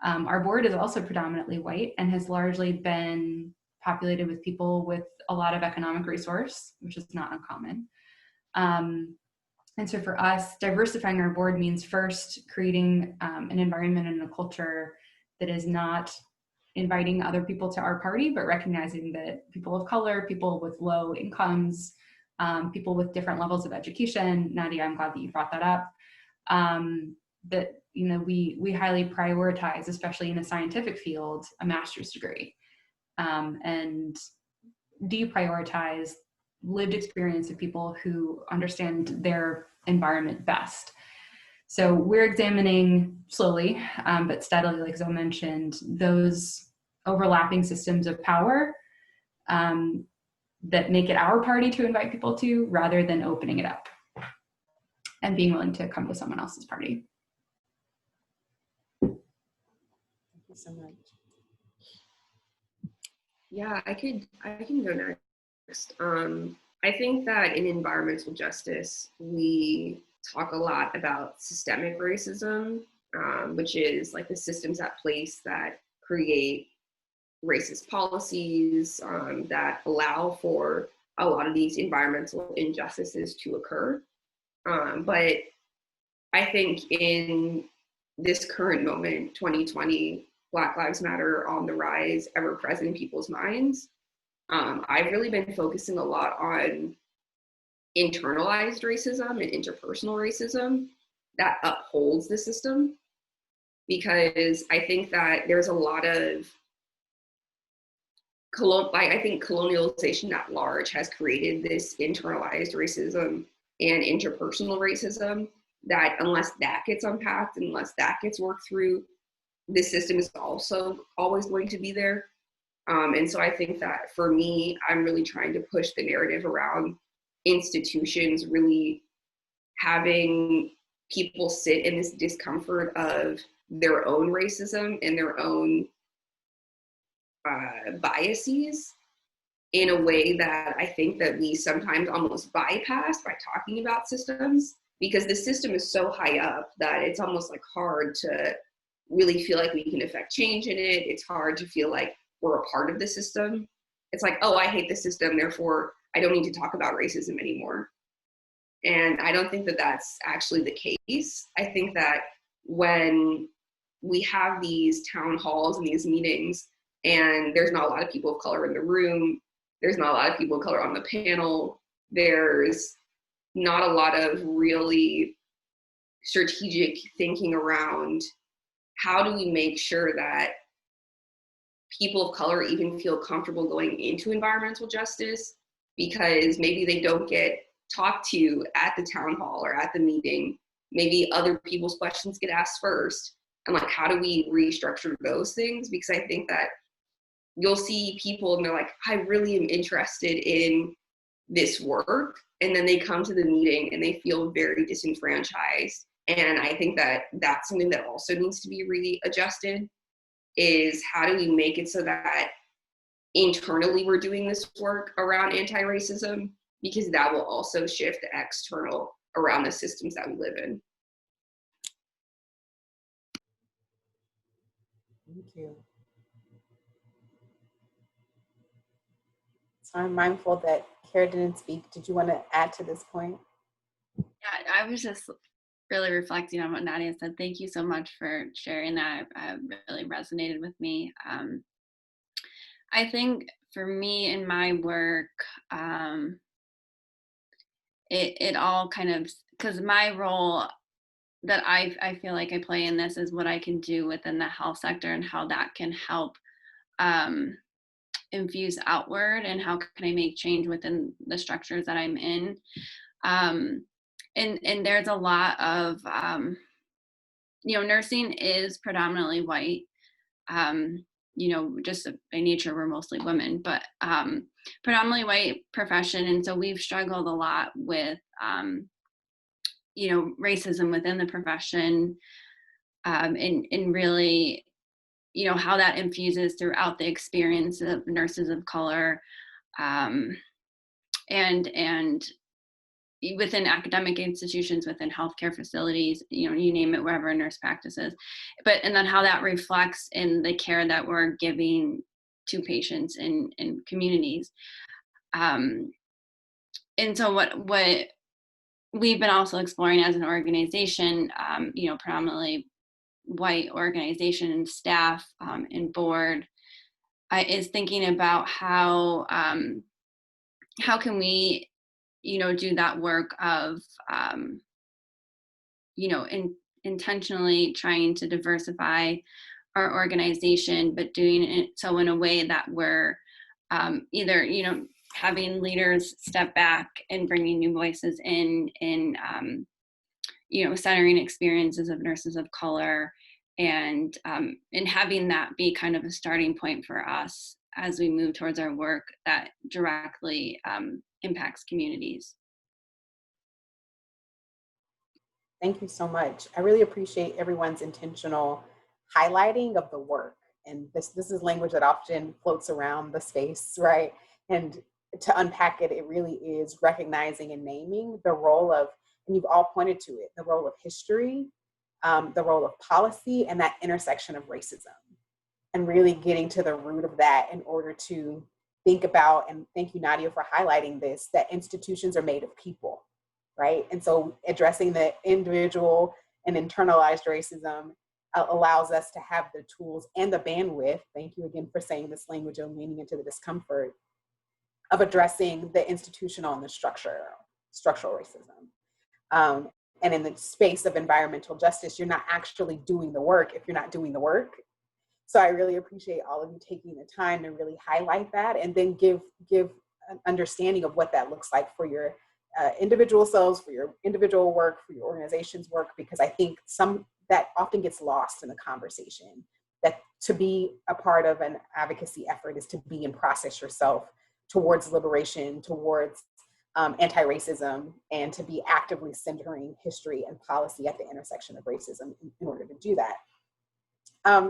Our board is also predominantly white and has largely been populated with people with a lot of economic resource, which is not uncommon. And so for us, diversifying our board means first creating an environment and a culture that is not inviting other people to our party, but recognizing that people of color, people with low incomes, people with different levels of education, Naadiya, I'm glad that you brought that up, that, you know, we highly prioritize, especially in a scientific field, a master's degree, and deprioritize lived experience of people who understand their environment best. So we're examining slowly, but steadily, like Zoe mentioned, those overlapping systems of power that make it our party to invite people to, rather than opening it up and being willing to come to someone else's party. Thank you so much. Yeah, I can go next. I think that in environmental justice, we talk a lot about systemic racism, which is like the systems at place that create racist policies that allow for a lot of these environmental injustices to occur. But I think in this current moment, 2020, Black Lives Matter on the rise, ever present in people's minds. I've really been focusing a lot on internalized racism and interpersonal racism that upholds the system, because I think that there's a lot of I think colonialization at large has created this internalized racism and interpersonal racism that unless that gets unpacked, unless that gets worked through, this system is also always going to be there. And so I think that for me, I'm really trying to push the narrative around institutions really having people sit in this discomfort of their own racism and their own biases in a way that I think that we sometimes almost bypass by talking about systems, because the system is so high up that it's almost like hard to really feel like we can affect change in it. It's hard to feel like we're a part of the system. It's like, oh, I hate the system, therefore I don't need to talk about racism anymore. And I don't think that that's actually the case. I think that when we have these town halls and these meetings, and there's not a lot of people of color in the room, there's not a lot of people of color on the panel, there's not a lot of really strategic thinking around how do we make sure that people of color even feel comfortable going into environmental justice, because maybe they don't get talked to at the town hall or at the meeting. Maybe other people's questions get asked first. And like, how do we restructure those things? Because I think that you'll see people and they're like, I really am interested in this work. And then they come to the meeting and they feel very disenfranchised. And I think that that's something that also needs to be readjusted, is how do we make it so that internally we're doing this work around anti-racism, because that will also shift the external around the systems that we live in. Thank you. So I'm mindful that Cara didn't speak. Did you want to add to this point? Yeah, I was just really reflecting on what Naadiya said. Thank you so much for sharing that. It really resonated with me. I think for me in my work, it all kind of, because my role that I feel like I play in this is what I can do within the health sector and how that can help infuse outward, and how can I make change within the structures that I'm in. And there's a lot of, nursing is predominantly white. Just by nature, we're mostly women, but predominantly white profession. And so we've struggled a lot with, racism within the profession, and really, how that infuses throughout the experience of nurses of color, and within academic institutions, within healthcare facilities, you name it, wherever a nurse practices. And then how that reflects in the care that we're giving to patients in communities. And so what we've been also exploring as an organization, predominantly white organization and staff, and board, is thinking about how can we do that work of intentionally trying to diversify our organization, but doing it so in a way that we're either having leaders step back and bringing new voices in centering experiences of nurses of color, and having that be kind of a starting point for us as we move towards our work that directly impacts communities. Thank you so much. I really appreciate everyone's intentional highlighting of the work. And this is language that often floats around the space, right? And to unpack it, it really is recognizing and naming the role of, and you've all pointed to it, the role of history, the role of policy, and that intersection of racism. And really getting to the root of that in order to think about, and thank you, Naadiya, for highlighting this, that institutions are made of people, right? And so addressing the individual and internalized racism allows us to have the tools and the bandwidth, thank you again for saying this language and leaning into the discomfort, of addressing the institutional and the structural racism. And in the space of environmental justice, you're not actually doing the work if you're not doing the work. So I really appreciate all of you taking the time to really highlight that, and then give an understanding of what that looks like for your individual selves, for your individual work, for your organization's work, because I think that often gets lost in the conversation, that to be a part of an advocacy effort is to be in process yourself towards liberation, towards anti-racism, and to be actively centering history and policy at the intersection of racism in order to do that.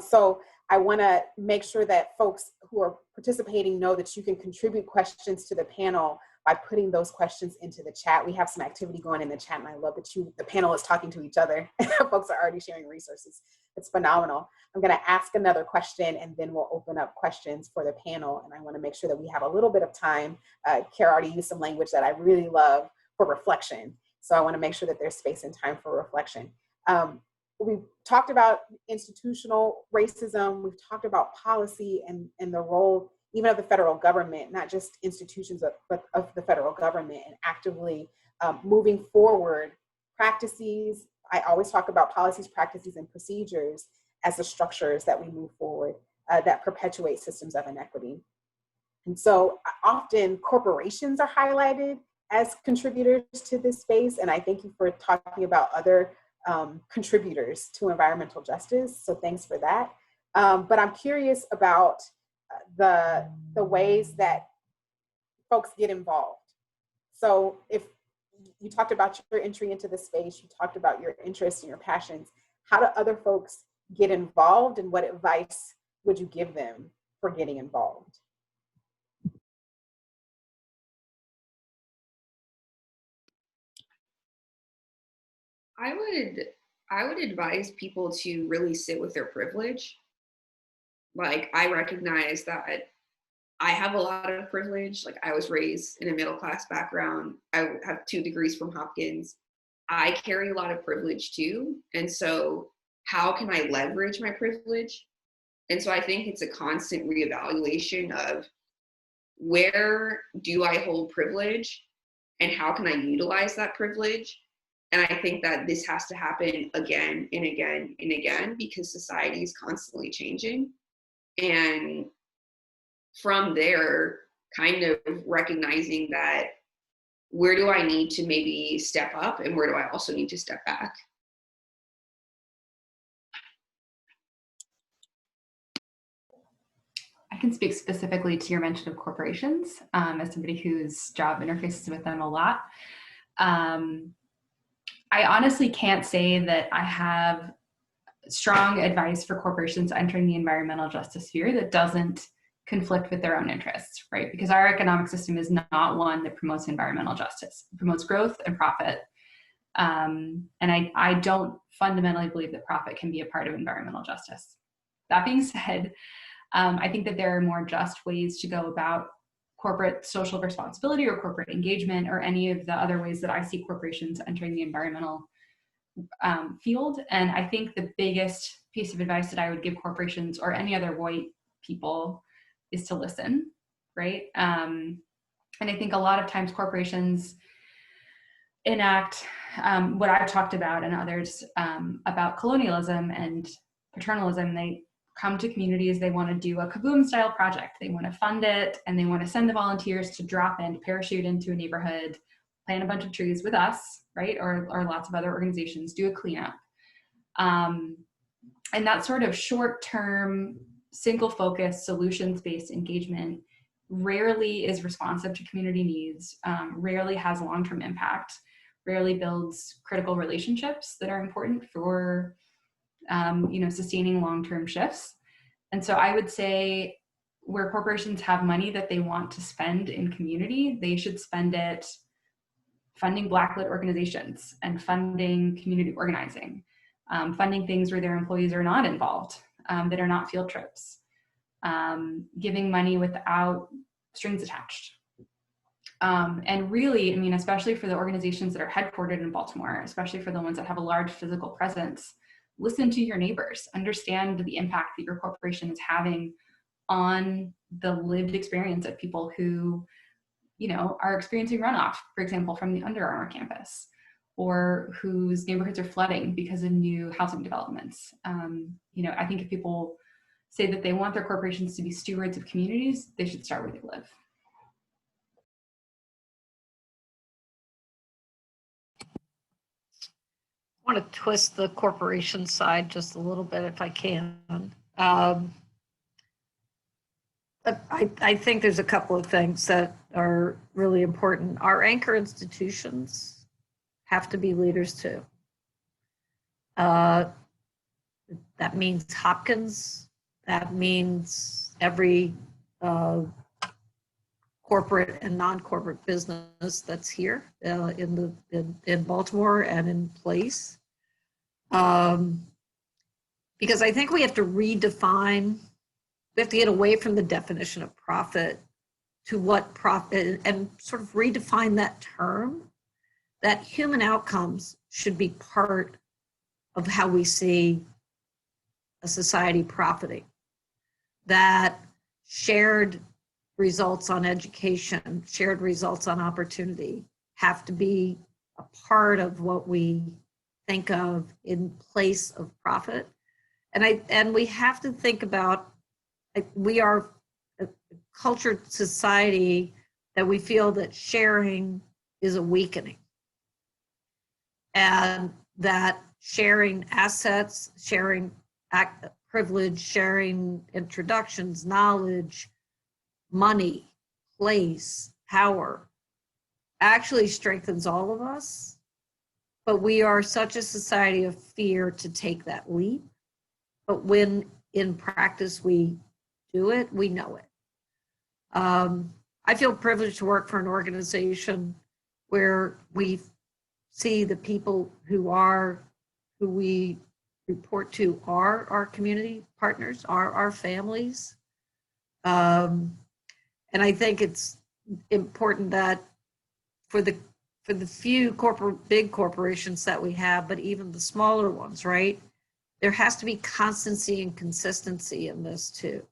So I want to make sure that folks who are participating know that you can contribute questions to the panel by putting those questions into the chat. We have some activity going in the chat, and I love that the panel is talking to each other. Folks are already sharing resources. It's phenomenal. I'm going to ask another question, and then we'll open up questions for the panel. And I want to make sure that we have a little bit of time. Cara already used some language that I really love for reflection. So I want to make sure that there's space and time for reflection. We've talked about institutional racism. We've talked about policy and the role even of the federal government, not just institutions, but of the federal government, and actively moving forward practices. I always talk about policies, practices, and procedures as the structures that we move forward that perpetuate systems of inequity. And so often corporations are highlighted as contributors to this space. And I thank you for talking about other contributors to environmental justice. So thanks for that. But I'm curious about the ways that folks get involved. So if you talked about your entry into the space, you talked about your interests and your passions, how do other folks get involved, and what advice would you give them for getting involved? I would advise people to really sit with their privilege. like, I recognize that I have a lot of privilege. Like, I was raised in a middle-class background. I have 2 degrees from Hopkins. I carry a lot of privilege too. And so how can I leverage my privilege? And so I think it's a constant reevaluation of, where do I hold privilege and how can I utilize that privilege? And I think that this has to happen again and again and again, because society is constantly changing. And from there, kind of recognizing that, where do I need to maybe step up and where do I also need to step back? I can speak specifically to your mention of corporations, as somebody whose job interfaces with them a lot. I honestly can't say that I have strong advice for corporations entering the environmental justice sphere that doesn't conflict with their own interests, right? Because our economic system is not one that promotes environmental justice. It promotes growth and profit. And I don't fundamentally believe that profit can be a part of environmental justice. That being said, I think that there are more just ways to go about corporate social responsibility or corporate engagement or any of the other ways that I see corporations entering the environmental field. And I think the biggest piece of advice that I would give corporations or any other white people is to listen, right? And I think a lot of times corporations enact what I've talked about and others about colonialism and paternalism. They come to communities, they want to do a kaboom style project. They want to fund it and they want to send the volunteers to drop in, to parachute into a neighborhood, plant a bunch of trees with us, right? Or lots of other organizations, do a cleanup. And that sort of short-term, single-focused, solutions-based engagement rarely is responsive to community needs, rarely has long-term impact, rarely builds critical relationships that are important for sustaining long-term shifts. And so I would say, where corporations have money that they want to spend in community, they should spend it funding Black-lit organizations and funding community organizing, funding things where their employees are not involved, that are not field trips, giving money without strings attached. And really, I mean, especially for the organizations that are headquartered in Baltimore, especially for the ones that have a large physical presence, listen to your neighbors, understand the impact that your corporation is having on the lived experience of people who, are experiencing runoff, for example, from the Under Armour campus, or whose neighborhoods are flooding because of new housing developments. I think if people say that they want their corporations to be stewards of communities, they should start where they live. I want to twist the corporation side just a little bit if I can. I think there's a couple of things that are really important. Our anchor institutions have to be leaders too. That means Hopkins. That means every corporate and non-corporate business that's here in Baltimore and in place. Because I think we have to redefine, we have to get away from the definition of profit to what profit, and sort of redefine that term, that human outcomes should be part of how we see a society profiting, that shared results on education, shared results on opportunity have to be a part of what we think of in place of profit. And we have to think about, we are a cultured society that we feel that sharing is a weakening, and that sharing assets, sharing privilege, sharing introductions, knowledge, money, place, power, actually strengthens all of us. But we are such a society of fear to take that leap. But when in practice we do it, we know it. I feel privileged to work for an organization where we see the people who we report to are our community partners, are our families. And I think it's important that for the few big corporations that we have, but even the smaller ones, right? There has to be constancy and consistency in this too.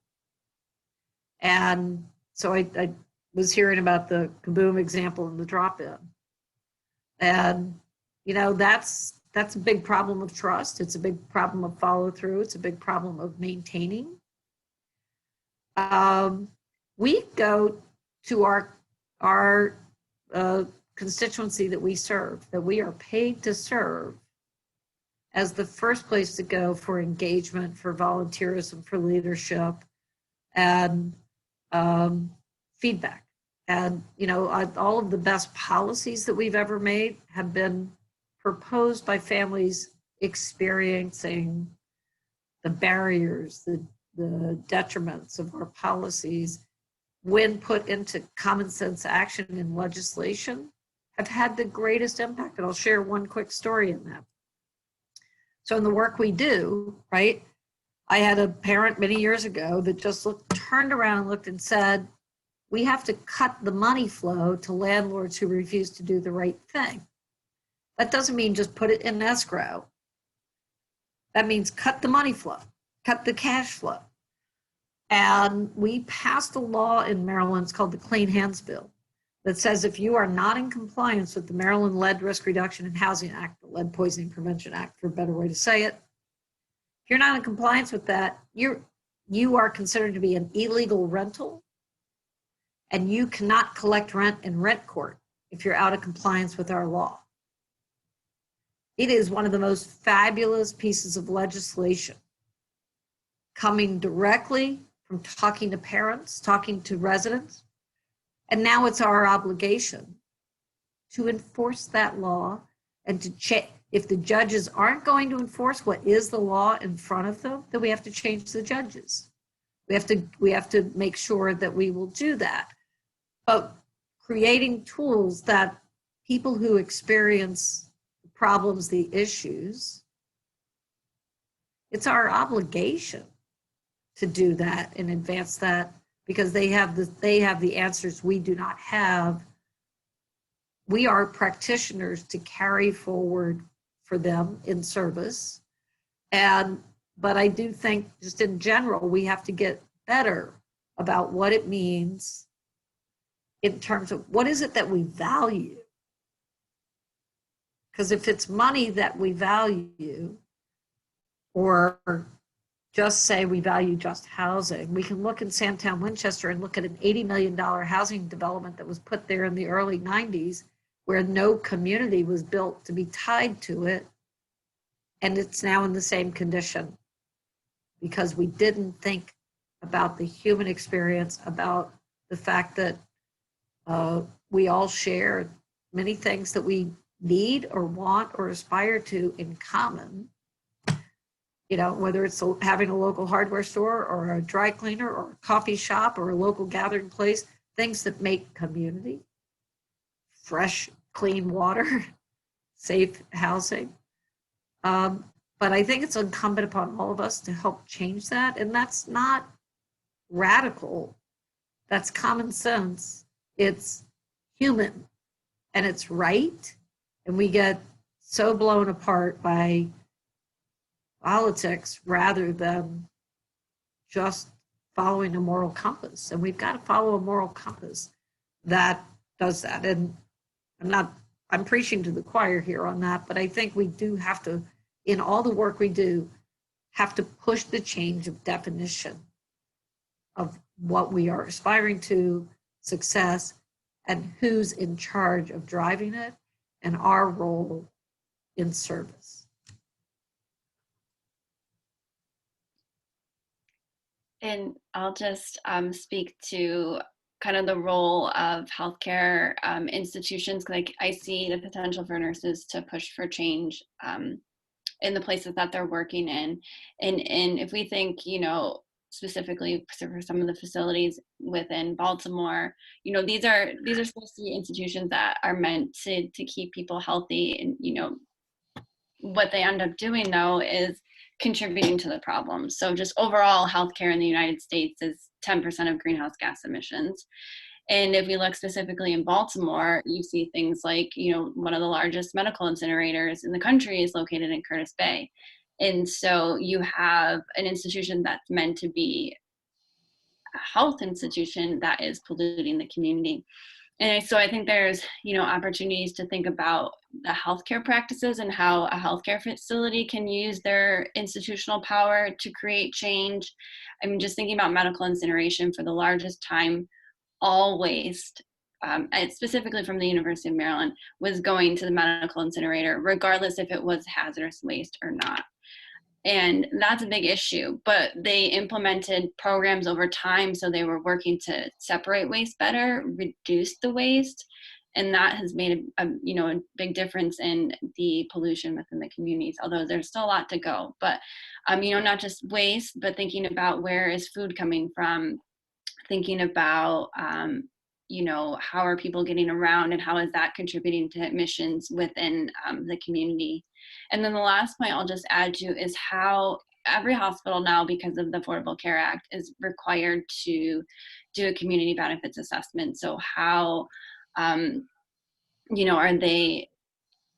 And so I was hearing about the Kaboom example in the drop-in. And, you know, that's a big problem of trust. It's a big problem of follow through. It's a big problem of maintaining. We go to our constituency that we serve, that we are paid to serve, as the first place to go for engagement, for volunteerism, for leadership, and feedback. And, you know, all of the best policies that we've ever made have been proposed by families experiencing the barriers, the detriments of our policies, when put into common sense action in legislation, have had the greatest impact. And I'll share one quick story in that. So in the work we do, right, I had a parent many years ago that just turned around and looked and said, we have to cut the money flow to landlords who refuse to do the right thing. That doesn't mean just put it in escrow. That means cut the money flow, cut the cash flow. And we passed a law in Maryland, it's called the Clean Hands Bill, that says if you are not in compliance with the Maryland Lead Risk Reduction and Housing Act, the Lead Poisoning Prevention Act, for a better way to say it, if you're not in compliance with that, you are considered to be an illegal rental, and you cannot collect rent in rent court if you're out of compliance with our law. It is one of the most fabulous pieces of legislation coming directly from talking to parents, talking to residents. And now it's our obligation to enforce that law and to check. If the judges aren't going to enforce what is the law in front of them, then we have to change the judges. We have to make sure that we will do that. But creating tools that people who experience the problems, the issues, it's our obligation to do that and advance that, because they have the answers we do not have. We are practitioners to carry forward for them in service. But I do think just in general, we have to get better about what it means in terms of what is it that we value. Because if it's money that we value, or just say we value just housing, we can look in Sandtown, Winchester, and look at an $80 million housing development that was put there in the early 90s, where no community was built to be tied to it. And it's now in the same condition because we didn't think about the human experience, about the fact that we all share many things that we need or want or aspire to in common. You know, whether it's having a local hardware store or a dry cleaner or a coffee shop or a local gathering place, things that make community, fresh, clean water, safe housing. But I think it's incumbent upon all of us to help change that. And that's not radical. That's common sense. It's human and it's right. And we get so blown apart by politics rather than just following a moral compass. And we've got to follow a moral compass that does that. And I'm preaching to the choir here on that, but I think we do have to, in all the work we do, have to push the change of definition of what we are aspiring to, success, and who's in charge of driving it, and our role in service. And I'll just speak to kind of the role of healthcare institutions, because I see the potential for nurses to push for change in the places that they're working in. And if we think, you know, specifically for some of the facilities within Baltimore, you know, these are supposed to be institutions that are meant to keep people healthy. And, you know, what they end up doing though is contributing to the problem. So just overall healthcare in the United States is 10% of greenhouse gas emissions. And if we look specifically in Baltimore, you see things like, one of the largest medical incinerators in the country is located in Curtis Bay. And so you have an institution that's meant to be a health institution that is polluting the community. And so I think there's, opportunities to think about the healthcare practices and how a healthcare facility can use their institutional power to create change. I mean, just thinking about medical incineration, for the largest time, all waste, specifically from the University of Maryland, was going to the medical incinerator, regardless if it was hazardous waste or not. And that's a big issue, but they implemented programs over time. So they were working to separate waste better, reduce the waste. And that has made a big difference in the pollution within the communities, although there's still a lot to go. But, not just waste, but thinking about where is food coming from, thinking about, how are people getting around and how is that contributing to emissions within the community. And then the last point I'll just add to is how every hospital now, because of the Affordable Care Act, is required to do a community benefits assessment. So how, are they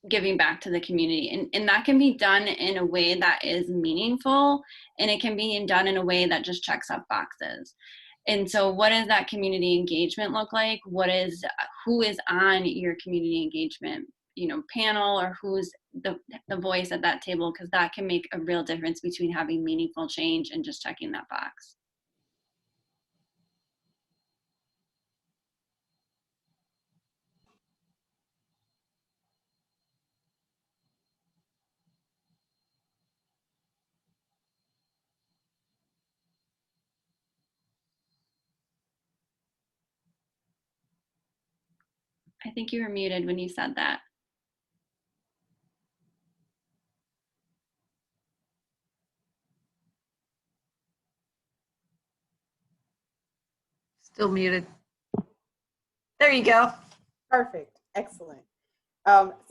giving back to the community? And that can be done in a way that is meaningful, and it can be done in a way that just checks off boxes. And so what does that community engagement look like? Who is on your community engagement, panel, or who's the voice at that table? Because that can make a real difference between having meaningful change and just checking that box. I think you were muted when you said that. Still muted. There you go. Perfect. Excellent.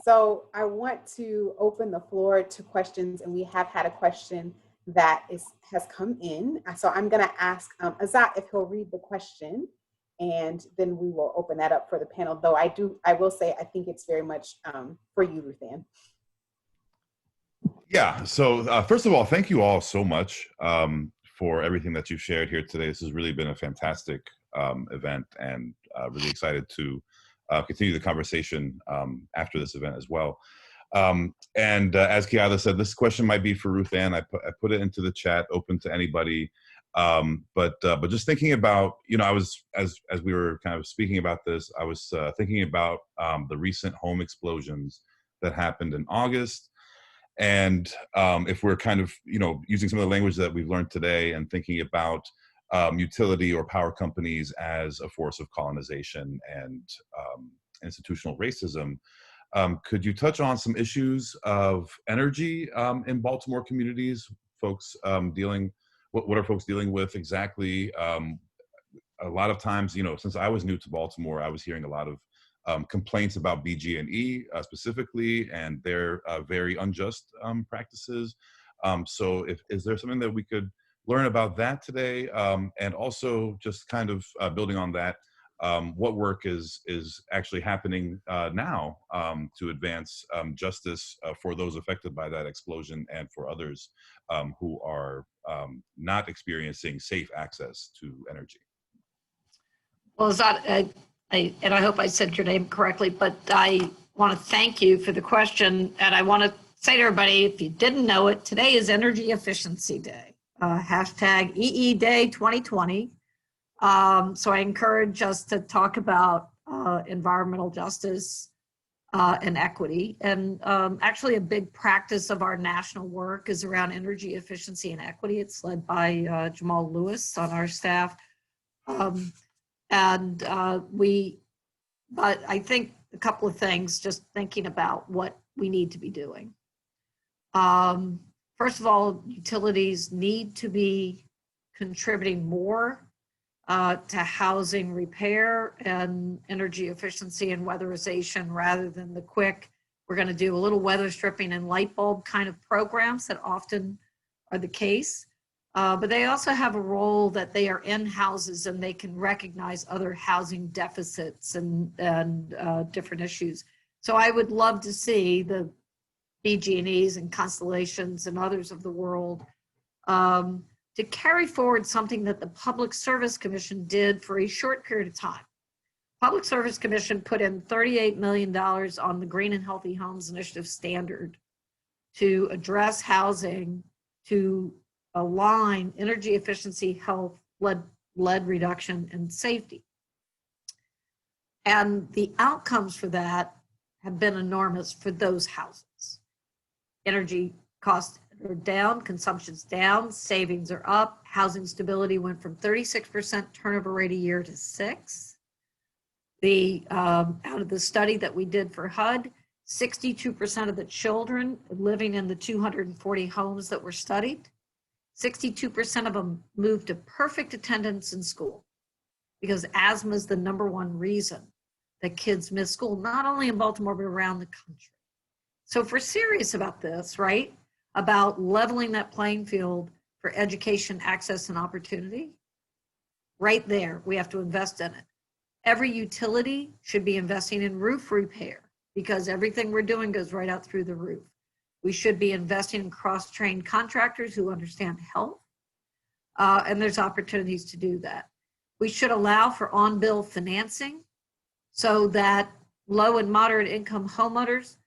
So I want to open the floor to questions, and we have had a question that has come in. So I'm going to ask Azat if he'll read the question, and then we will open that up for the panel. Though I will say I think it's very much for you, Ruth Ann. Yeah. So first of all, thank you all so much for everything that you've shared here today. This has really been a fantastic event, and really excited to continue the conversation after this event as well. And as Kiara said, this question might be for Ruth Ann. I put it into the chat, open to anybody. But just thinking about, I was, as we were kind of speaking about this, I was thinking about the recent home explosions that happened in August. And if we're kind of, using some of the language that we've learned today and thinking about utility or power companies as a force of colonization and institutional racism, could you touch on some issues of energy in Baltimore communities? Folks what are folks dealing with exactly? A lot of times, since I was new to Baltimore, I was hearing a lot of complaints about BG&E specifically, and their very unjust practices. So is there something that we could learn about that today? And also just kind of building on that, what work is actually happening now to advance justice for those affected by that explosion and for others who are not experiencing safe access to energy? Well, Zad, and I hope I said your name correctly, but I want to thank you for the question. And I want to say to everybody, if you didn't know it, today is Energy Efficiency Day, hashtag EE Day 2020. So I encourage us to talk about environmental justice and equity. And actually a big practice of our national work is around energy efficiency and equity. It's led by Jamal Lewis on our staff. But I think a couple of things, just thinking about what we need to be doing. First of all, utilities need to be contributing more to housing repair and energy efficiency and weatherization, rather than the quick, we're going to do a little weather stripping and light bulb kind of programs that often are the case. But they also have a role that they are in houses and they can recognize other housing deficits and different issues. So I would love to see the BG&Es and Constellations and others of the world to carry forward something that the Public Service Commission did for a short period of time. Public Service Commission put in $38 million on the Green and Healthy Homes Initiative standard to address housing, to align energy efficiency, health, lead reduction, and safety. And the outcomes for that have been enormous for those houses. Energy costs are down, consumption's down, savings are up, housing stability went from 36% turnover rate a year to 6%. Out of the study that we did for HUD, 62% of the children living in the 240 homes that were studied, 62% of them moved to perfect attendance in school, because asthma is the #1 reason that kids miss school, not only in Baltimore, but around the country. So if we're serious about this, right, about leveling that playing field for education, access, and opportunity, right there, we have to invest in it. Every utility should be investing in roof repair, because everything we're doing goes right out through the roof. We should be investing in cross-trained contractors who understand health, and there's opportunities to do that. We should allow for on-bill financing so that low and moderate income homeowners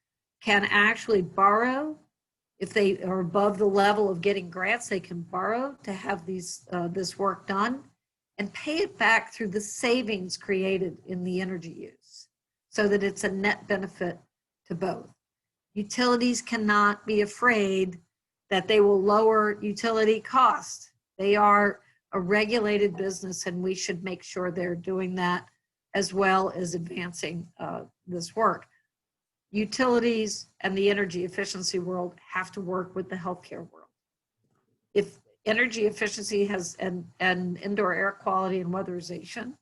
can actually borrow. If they are above the level of getting grants, they can borrow to have this work done and pay it back through the savings created in the energy use, so that it's a net benefit to both. Utilities cannot be afraid that they will lower utility costs. They are a regulated business, and we should make sure they're doing that as well as advancing this work. Utilities and the energy efficiency world have to work with the healthcare world. If energy efficiency has and indoor air quality and weatherization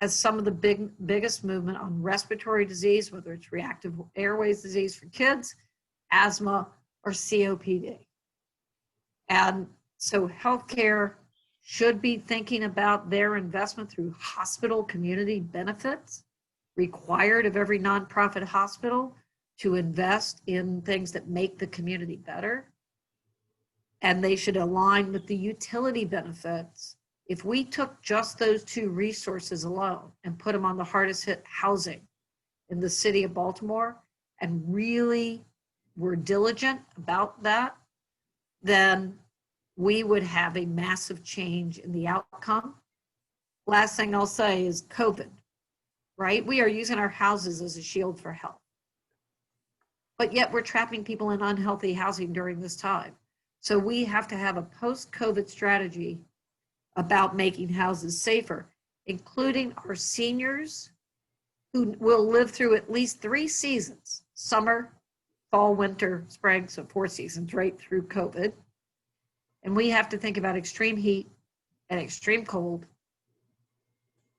has some of the biggest movement on respiratory disease, whether it's reactive airways disease for kids, asthma, or COPD. And so healthcare should be thinking about their investment through hospital community benefits required of every nonprofit hospital to invest in things that make the community better. And they should align with the utility benefits. If we took just those two resources alone and put them on the hardest hit housing in the city of Baltimore and really were diligent about that, then we would have a massive change in the outcome. Last thing I'll say is COVID, right? We are using our houses as a shield for health, but yet we're trapping people in unhealthy housing during this time. So we have to have a post-COVID strategy about making houses safer, including our seniors who will live through at least 3 seasons, summer, fall, winter, spring, so 4 seasons right through COVID. And we have to think about extreme heat and extreme cold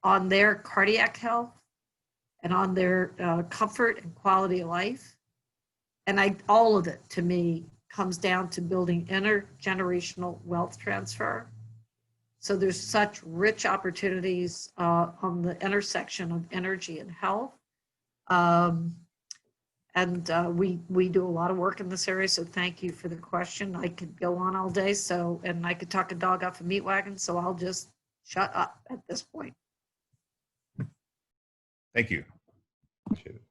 on their cardiac health and on their comfort and quality of life. And all of it, to me, comes down to building intergenerational wealth transfer. So there's such rich opportunities on the intersection of energy and health. We do a lot of work in this area, so thank you for the question. I could go on all day, and I could talk a dog off a meat wagon, so I'll just shut up at this point. Thank you. Appreciate it.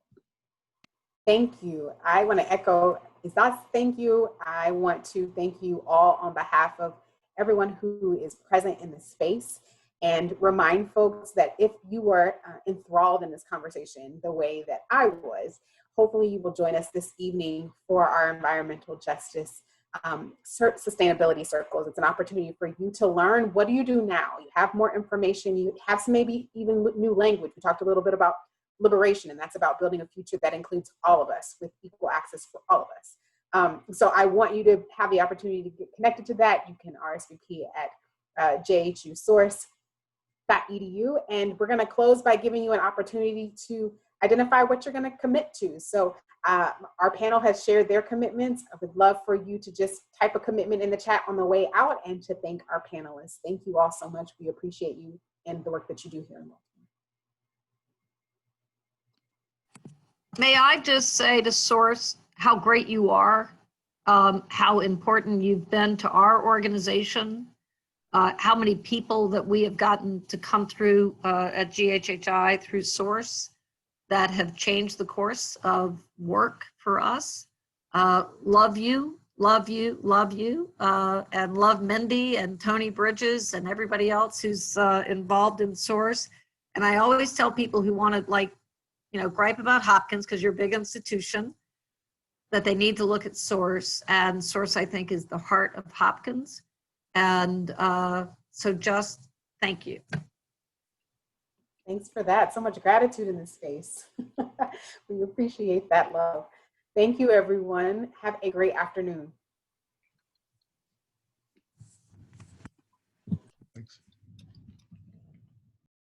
Thank you. I want to echo Isat's thank you. I want to thank you all on behalf of everyone who is present in this space, and remind folks that if you were enthralled in this conversation the way that I was, hopefully you will join us this evening for our environmental justice sustainability circles. It's an opportunity for you to learn, what do you do now? You have more information, you have some maybe even new language. We talked a little bit about liberation, and that's about building a future that includes all of us with equal access for all of us. So I want you to have the opportunity to get connected to that. You can RSVP at jhusource.edu. And we're going to close by giving you an opportunity to identify what you're going to commit to. So our panel has shared their commitments. I would love for you to just type a commitment in the chat on the way out and to thank our panelists. Thank you all so much. We appreciate you and the work that you do here in Baltimore. May I just say to Source how great you are, how important you've been to our organization, how many people that we have gotten to come through at GHHI through Source that have changed the course of work for us. Love you, love you, love you, and love Mindy and Tony Bridges and everybody else who's involved in Source. And I always tell people who want to gripe about Hopkins, because you're a big institution, that they need to look at Source. And Source, I think, is the heart of Hopkins. And so just thank you. Thanks for that. So much gratitude in this space. We appreciate that love. Thank you, everyone. Have a great afternoon.